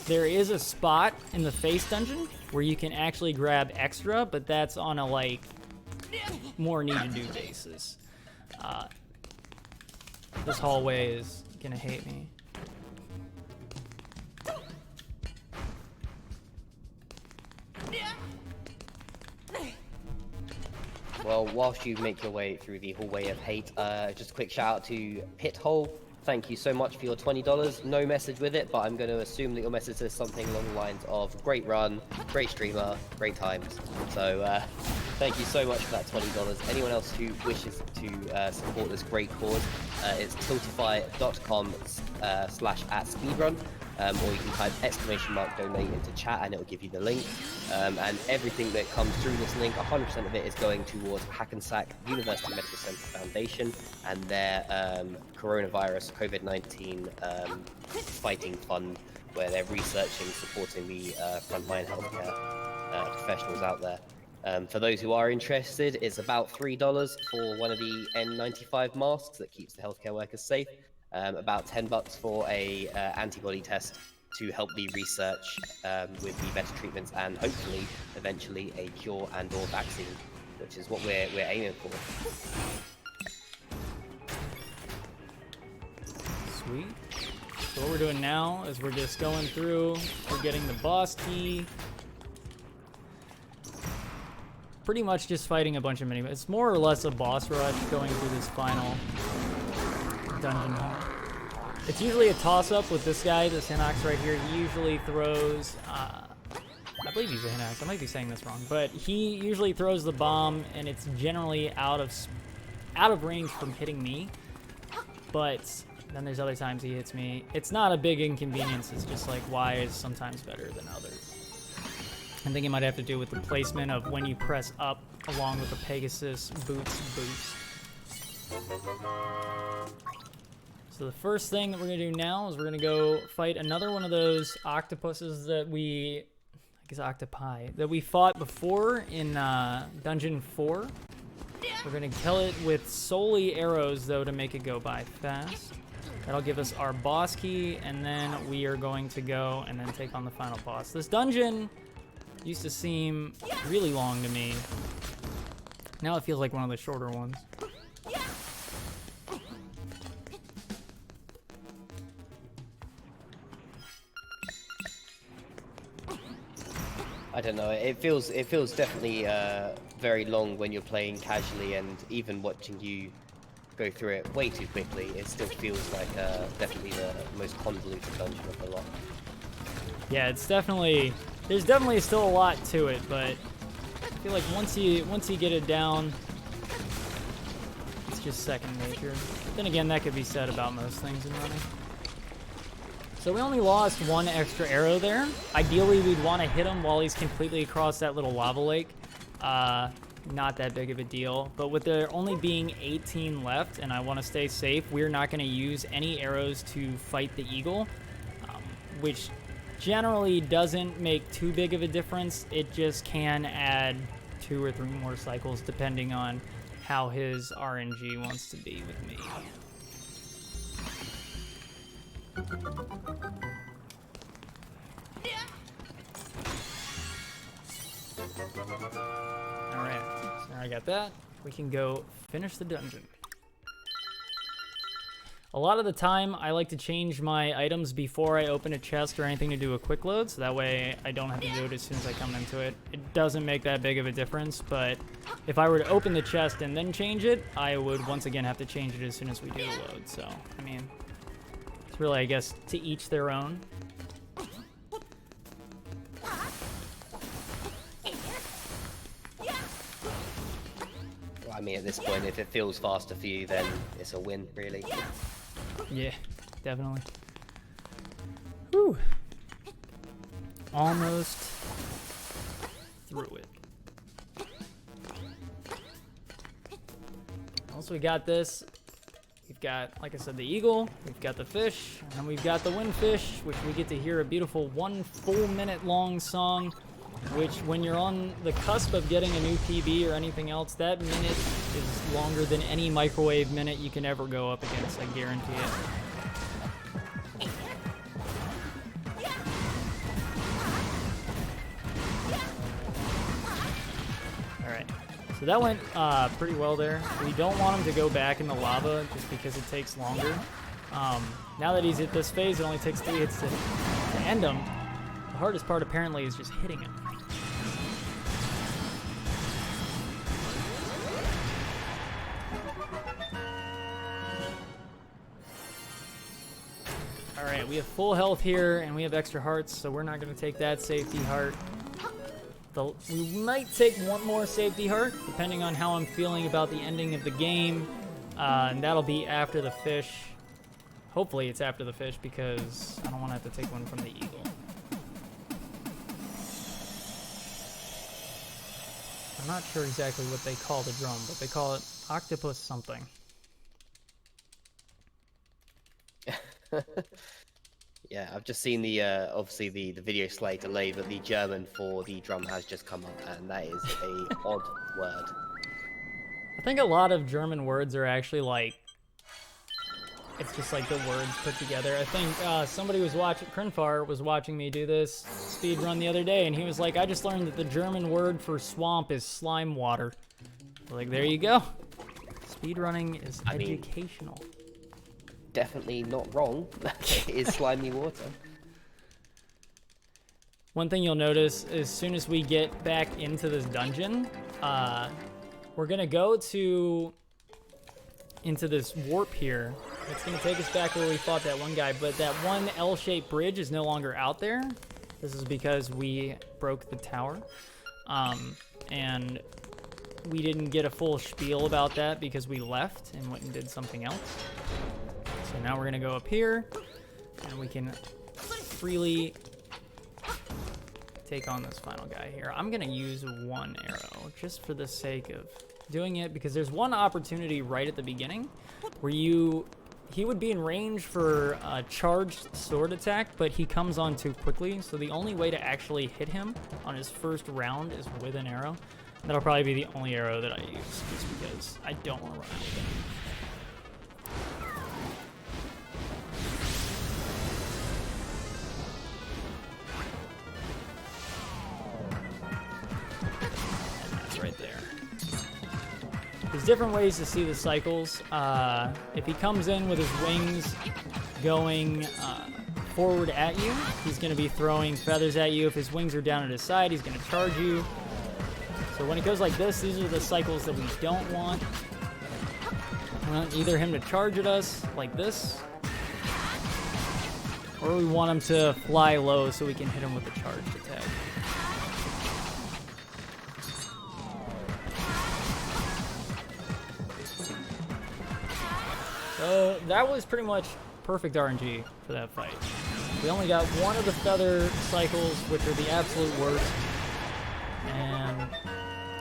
A: There is a spot in the face dungeon where you can actually grab extra, but that's on a like more need to do basis. This hallway is gonna hate me.
B: Well, whilst you make your way through the hallway of hate, just a quick shout out to Pithole. Thank you so much for your $20. No message with it, but I'm going to assume that your message is something along the lines of great run, great streamer, great times. So thank you so much for that $20. Anyone else who wishes to support this great cause, it's tiltify.com/@speedrun. Or you can type !donate into chat and it will give you the link. And everything that comes through this link, 100% of it is going towards Hackensack University Medical Center Foundation and their coronavirus COVID-19 fighting fund, where they're researching, supporting the frontline healthcare professionals out there. For those who are interested, it's about $3 for one of the N95 masks that keeps the healthcare workers safe. About $10 for a antibody test to help the research with the better treatments and hopefully eventually a cure and/or vaccine, which is what we're aiming for.
A: Sweet. So what we're doing now is we're just going through, we're getting the boss key. Pretty much just fighting a bunch of mini. It's more or less a boss rush going through this final dungeon hall. It's usually a toss-up with this guy, this Hinox right here. He usually throws, I believe he's a Hinox. I might be saying this wrong, but he usually throws the bomb, and it's generally out of range from hitting me. But then there's other times he hits me. It's not a big inconvenience. It's just like Y is sometimes better than others. I think it might have to do with the placement of when you press up along with the Pegasus boost. So the first thing that we're gonna do now is we're gonna go fight another one of those octopuses that octopi, that we fought before in Dungeon 4. We're gonna kill it with solely arrows though to make it go by fast. That'll give us our boss key, and then we are going to go and then take on the final boss. This dungeon used to seem really long to me. Now it feels like one of the shorter ones.
B: I don't know. It feels definitely very long when you're playing casually, and even watching you go through it way too quickly, it still feels like definitely the most convoluted dungeon of the lot. Yeah,
A: it's definitely, there's definitely still a lot to it, but I feel like once you get it down, it's just second nature. But then again, that could be said about most things in running. So we only lost one extra arrow there. Ideally, we'd want to hit him while he's completely across that little lava lake. Not that big of a deal. But with there only being 18 left, and I want to stay safe, we're not going to use any arrows to fight the eagle, which generally doesn't make too big of a difference. It just can add 2 or 3 more cycles depending on how his RNG wants to be with me. Alright, so now I got that. We can go finish the dungeon. A lot of the time, I like to change my items before I open a chest or anything to do a quick load, so that way I don't have to do it as soon as I come into it. It doesn't make that big of a difference, but if I were to open the chest and then change it, I would once again have to change it as soon as we do the load. So, I mean, it's really, I guess, to each their own.
B: I mean, at this point, if it feels faster for you, then it's a win, really.
A: Yeah, definitely. Whew. Almost through it. Also, we got this. We've got, like I said, the eagle. We've got the fish, and we've got the windfish, which we get to hear a beautiful 1 full minute long song, which when you're on the cusp of getting a new PB or anything else, that minute is longer than any microwave minute you can ever go up against, I guarantee it. So that went pretty well there. We don't want him to go back in the lava just because it takes longer. Now that he's at this phase, it only takes 3 hits to end him. The hardest part apparently is just hitting him. Alright, we have full health here and we have extra hearts, so we're not going to take that safety heart. We might take 1 more safety heart, depending on how I'm feeling about the ending of the game. And that'll be after the fish. Hopefully it's after the fish, because I don't want to have to take 1 from the eagle. I'm not sure exactly what they call the drum, but they call it octopus something.
B: Yeah, I've just seen the obviously the video slightly delayed, but the German for the drum has just come up, and that is a odd word.
A: I think a lot of German words are actually like, it's just like the words put together. I think somebody was watching, Krinfar was watching me do this speedrun the other day, and he was like, I just learned that the German word for swamp is slime water. Like, there you go. Speedrunning is educational.
B: Definitely not wrong. It is slimy water.
A: One thing you'll notice, as soon as we get back into this dungeon, we're gonna go into this warp here. It's gonna take us back where we fought that one guy, but that one L-shaped bridge is no longer out there. This is because we broke the tower. And we didn't get a full spiel about that because we left and went and did something else. So now we're gonna go up here, and we can freely take on this final guy here. I'm gonna use 1 arrow just for the sake of doing it, because there's one opportunity right at the beginning where he would be in range for a charged sword attack, but he comes on too quickly. So the only way to actually hit him on his first round is with an arrow. That'll probably be the only arrow that I use, just because I don't want to run out of them. Right there. There's different ways to see the cycles. If he comes in with his wings going forward at you, he's going to be throwing feathers at you. If his wings are down at his side, he's going to charge you. So when it goes like this, these are the cycles that we don't want. We want either him to charge at us like this, or we want him to fly low so we can hit him with the charged attack. So that was pretty much perfect RNG for that fight. We only got 1 of the feather cycles, which are the absolute worst. And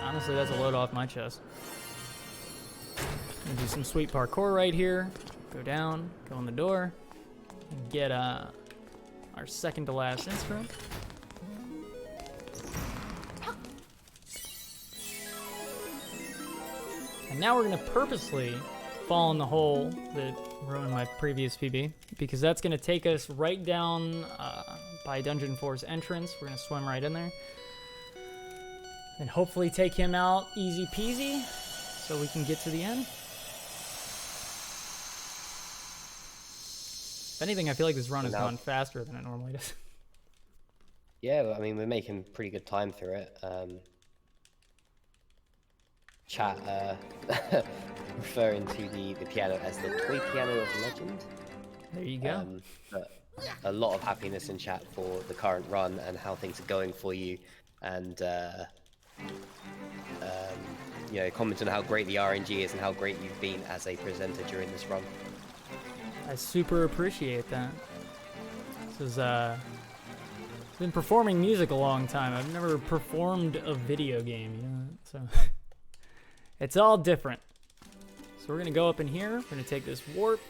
A: honestly, that's a load off my chest. I'm gonna do some sweet parkour right here. Go down, go in the door, and get our second to last instrument. And now we're gonna purposely fall in the hole that ruined my previous PB, because that's going to take us right down by Dungeon 4's entrance. We're going to swim right in there and hopefully take him out easy peasy so we can get to the end. If anything, I feel like this run has gone faster than it normally does.
B: Yeah, I mean, we're making pretty good time through it. Chat referring to the piano as the toy piano of legend.
A: There you go.
B: But a lot of happiness in chat for the current run and how things are going for you, and comment on how great the RNG is and how great you've been as a presenter during this run.
A: I super appreciate that. This is been performing music a long time. I've never performed a video game, so it's all different. So we're gonna go up in here. We're gonna take this warp.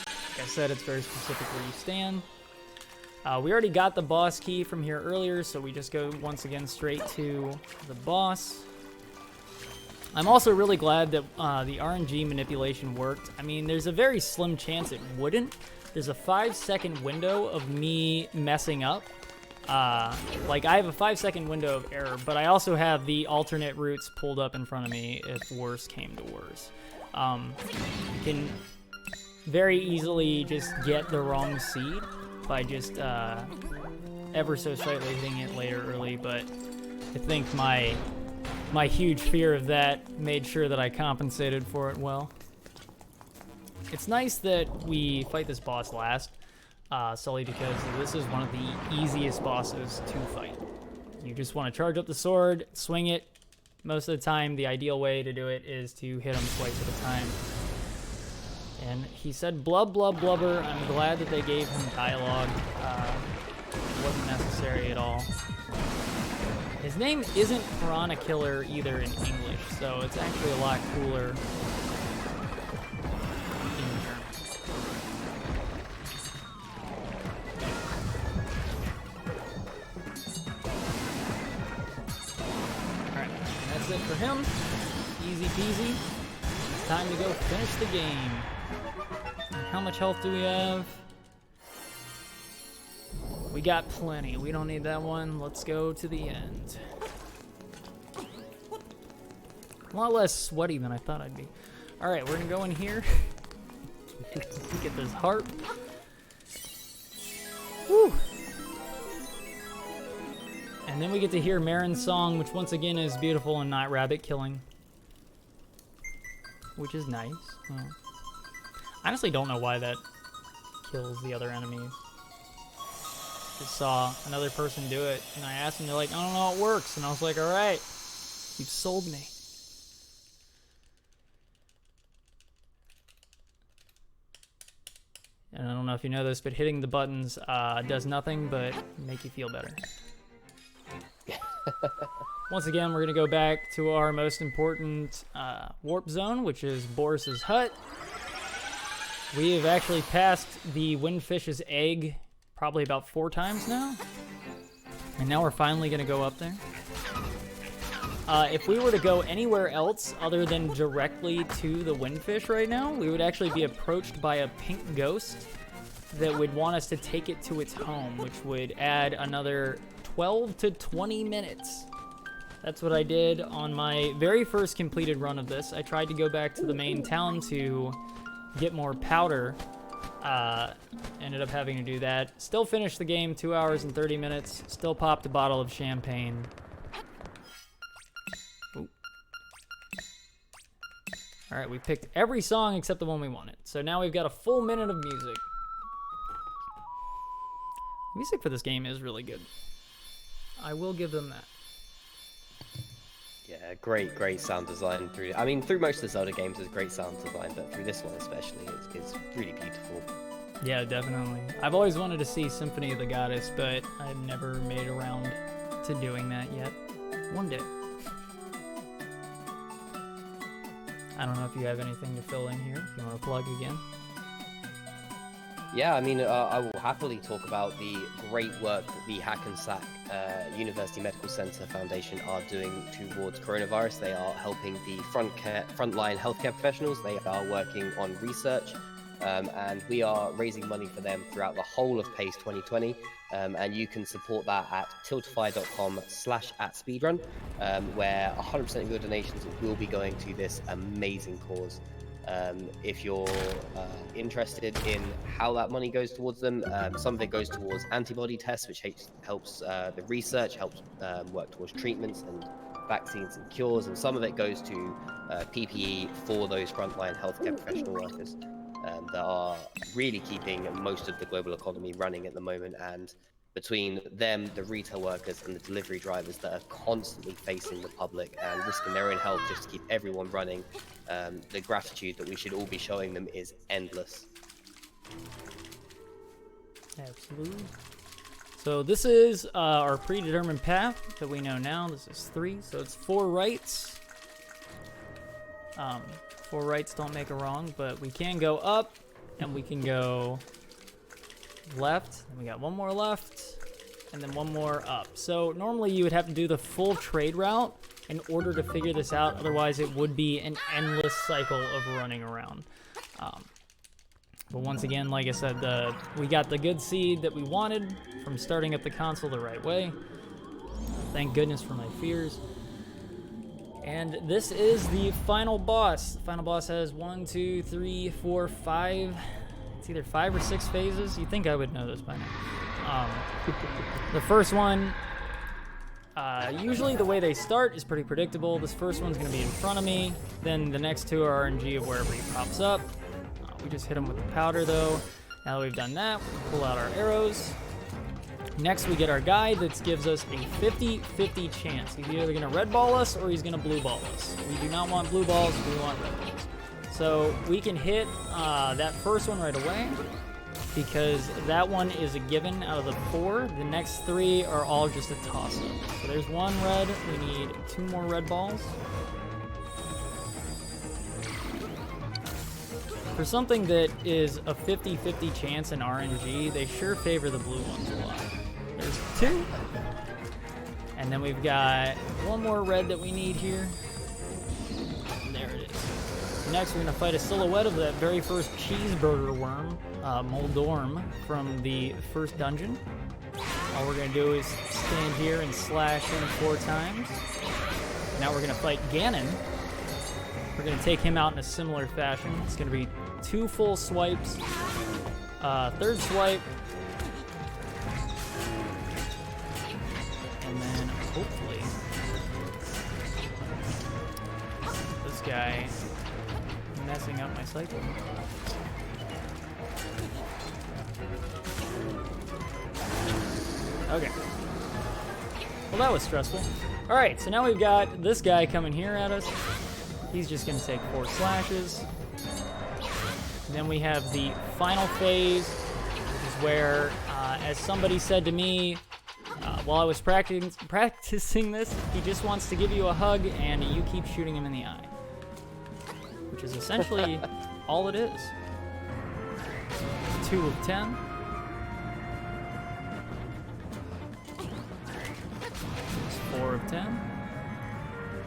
A: Like I said, it's very specific where you stand. We already got the boss key from here earlier, so we just go once again straight to the boss. I'm also really glad that the RNG manipulation worked. I mean, there's a very slim chance it wouldn't. There's a 5-second window of me messing up. Like, I have a 5-second window of error, but I also have the alternate routes pulled up in front of me if worse came to worse. You can very easily just get the wrong seed by just ever so slightly hitting it later early, but I think my huge fear of that made sure that I compensated for it well. It's nice that we fight this boss last, solely because this is one of the easiest bosses to fight. You just want to charge up the sword, swing it. Most of the time, the ideal way to do it is to hit him twice at a time. And he said blub, blub, blubber. I'm glad that they gave him dialogue. It wasn't necessary at all. His name isn't Piranha Killer either in English, so it's actually a lot cooler in German. Alright, that's it for him. Easy peasy. It's time to go finish the game. How much health do we have? We got plenty. We don't need that one. Let's go to the end. A lot less sweaty than I thought I'd be. Alright, we're gonna go in here. Get this heart. Woo! And then we get to hear Marin's song, which once again is beautiful and not rabbit killing. Which is nice. I honestly don't know why that kills the other enemies. Just saw another person do it, and I asked them, they're like, I don't know how it works. And I was like, alright, you've sold me. And I don't know if you know this, but hitting the buttons does nothing but make you feel better. Once again, we're going to go back to our most important warp zone, which is Boris's hut. We have actually passed the Windfish's egg probably about 4 times now. And now we're finally going to go up there. If we were to go anywhere else other than directly to the Windfish right now, we would actually be approached by a pink ghost that would want us to take it to its home, which would add another 12 to 20 minutes. That's what I did on my very first completed run of this. I tried to go back to the main town to get more powder. Ended up having to do that. Still finished the game 2 hours and 30 minutes. Still popped a bottle of champagne. Ooh. All right, we picked every song except the one we wanted. So now we've got a full minute of music. Music for this game is really good. I will give them that.
B: Yeah, great sound design through. I mean, through most of the Zelda games, there's great sound design, but through this one especially, it's really beautiful.
A: Yeah, definitely. I've always wanted to see Symphony of the Goddess, but I've never made around to doing that yet. One day. I don't know if you have anything to fill in here. If you want to plug again.
B: Yeah, I mean, I will happily talk about the great work that the Hackensack University Medical Center Foundation are doing towards coronavirus. They are helping the frontline healthcare professionals. They are working on research, and we are raising money for them throughout the whole of PACE 2020. And you can support that at tiltify.com/@speedrun, where 100% of your donations will be going to this amazing cause. If you're interested in how that money goes towards them, some of it goes towards antibody tests, which helps the research, helps work towards treatments and vaccines and cures, and some of it goes to PPE for those frontline healthcare professional workers that are really keeping most of the global economy running at the moment. And between them, the retail workers, and the delivery drivers that are constantly facing the public and risking their own health just to keep everyone running, the gratitude that we should all be showing them is endless.
A: Absolutely. So this is our predetermined path that we know now. This is 3, so it's 4 rights. 4 rights don't make a wrong, but we can go up and we can go left. And we got 1 more left and then 1 more up. So normally you would have to do the full trade route in order to figure this out. Otherwise it would be an endless cycle of running around. But once again, like I said, we got the good seed that we wanted from starting up the console the right way. Thank goodness for my fears. And this is the final boss. The final boss has 1, 2, 3, 4, 5. It's either 5 or 6 phases. You'd think I would know this by now. The first one, usually the way they start is pretty predictable. This first one's going to be in front of me. Then the next 2 are RNG of wherever he pops up. We just hit him with the powder, though. Now that we've done that, we pull out our arrows. Next, we get our guide that gives us a 50-50 chance. He's either going to red ball us or he's going to blue ball us. We do not want blue balls, we want red balls. So we can hit that first one right away because that one is a given out of the 4. The next 3 are all just a toss-up. So there's 1 red. We need 2 more red balls. For something that is a 50-50 chance in RNG, they sure favor the blue ones a lot. There's 2. And then we've got 1 more red that we need here. And there it is. Next, we're going to fight a silhouette of that very first cheeseburger worm, Moldorm, from the first dungeon. All we're going to do is stand here and slash him 4 times. Now we're going to fight Ganon. We're going to take him out in a similar fashion. It's going to be 2 full swipes, 3rd swipe, and then hopefully this guy messing up my cycle. Okay. Well, that was stressful. All right, so now we've got this guy coming here at us. He's just going to take 4 slashes. And then we have the final phase, which is where, as somebody said to me while I was practicing this, he just wants to give you a hug and you keep shooting him in the eye. Which is essentially all it is. 2 of 10. It's 4 of 10.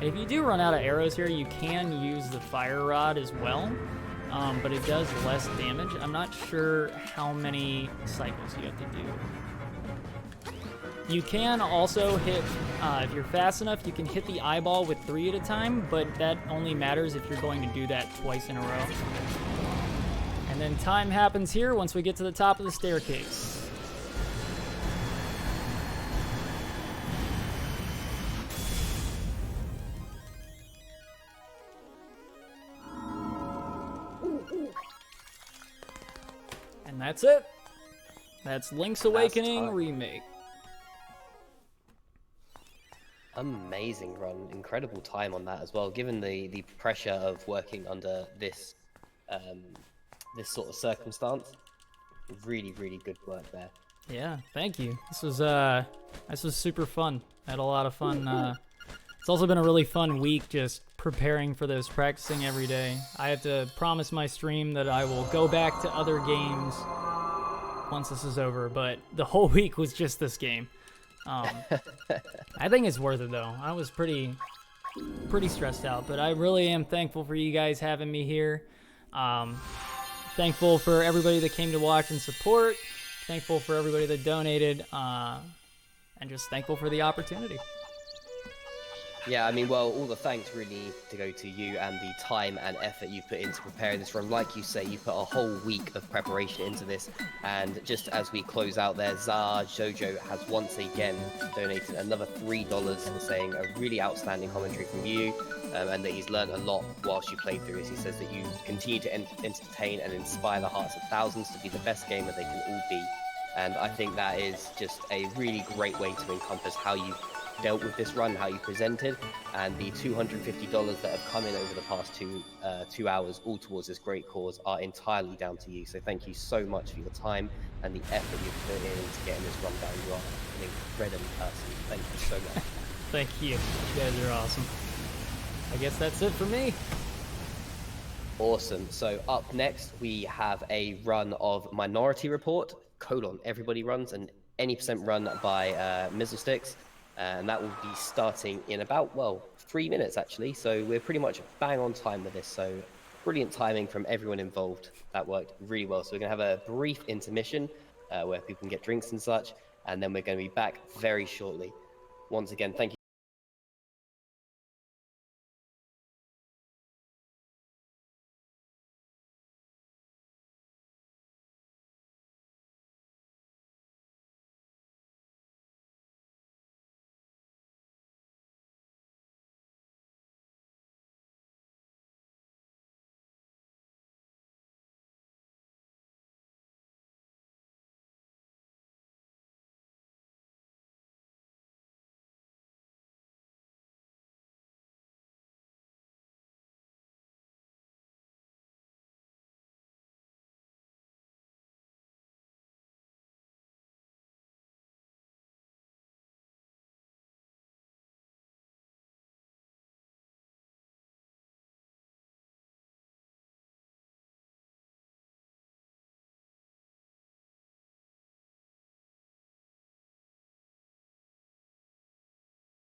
A: And if you do run out of arrows here, you can use the fire rod as well. But it does less damage. I'm not sure how many cycles you have to do. You can also hit, if you're fast enough, you can hit the eyeball with 3 at a time, but that only matters if you're going to do that twice in a row. And then time happens here once we get to the top of the staircase. And that's it. That's Link's Awakening Remake.
B: Amazing run, incredible time on that as well. Given the pressure of working under this this sort of circumstance, really good work there.
A: Yeah, thank you. This was super fun. I had a lot of fun. It's also been a really fun week just preparing for this, practicing every day. I have to promise my stream that I will go back to other games once this is over, but the whole week was just this game. I think it's worth it though. I was pretty stressed out, but I really am thankful for you guys having me here. Thankful for everybody that came to watch and support. Thankful for everybody that donated, and just thankful for the opportunity.
B: Yeah, I mean, well, all the thanks really need to go to you and the time and effort you put into preparing this run. Like you say, you put a whole week of preparation into this. And just as we close out there, Jojo has once again donated another $3, saying a really outstanding commentary from you, and that he's learned a lot whilst you played through this. He says that you continue to entertain and inspire the hearts of thousands to be the best gamer they can all be. And I think that is just a really great way to encompass how you dealt with this run, how you presented, and the $250 that have come in over the past 2 hours, all towards this great cause, are entirely down to you. So thank you so much for your time and the effort you've put into getting this run down. You are an incredible person. Thank you so much.
A: Thank you. You guys are awesome. I guess that's it for me.
B: Awesome. So up next, we have a run of Minority Report, everybody runs, an any percent run by Mizzlesticks. And that will be starting in about, well, 3 minutes actually. So we're pretty much bang on time with this. So brilliant timing from everyone involved. That worked really well. So we're going to have a brief intermission where people can get drinks and such. And then we're going to be back very shortly. Once again, thank you.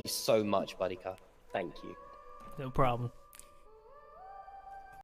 B: So much, BuhDihKuh. Thank you.
A: No problem.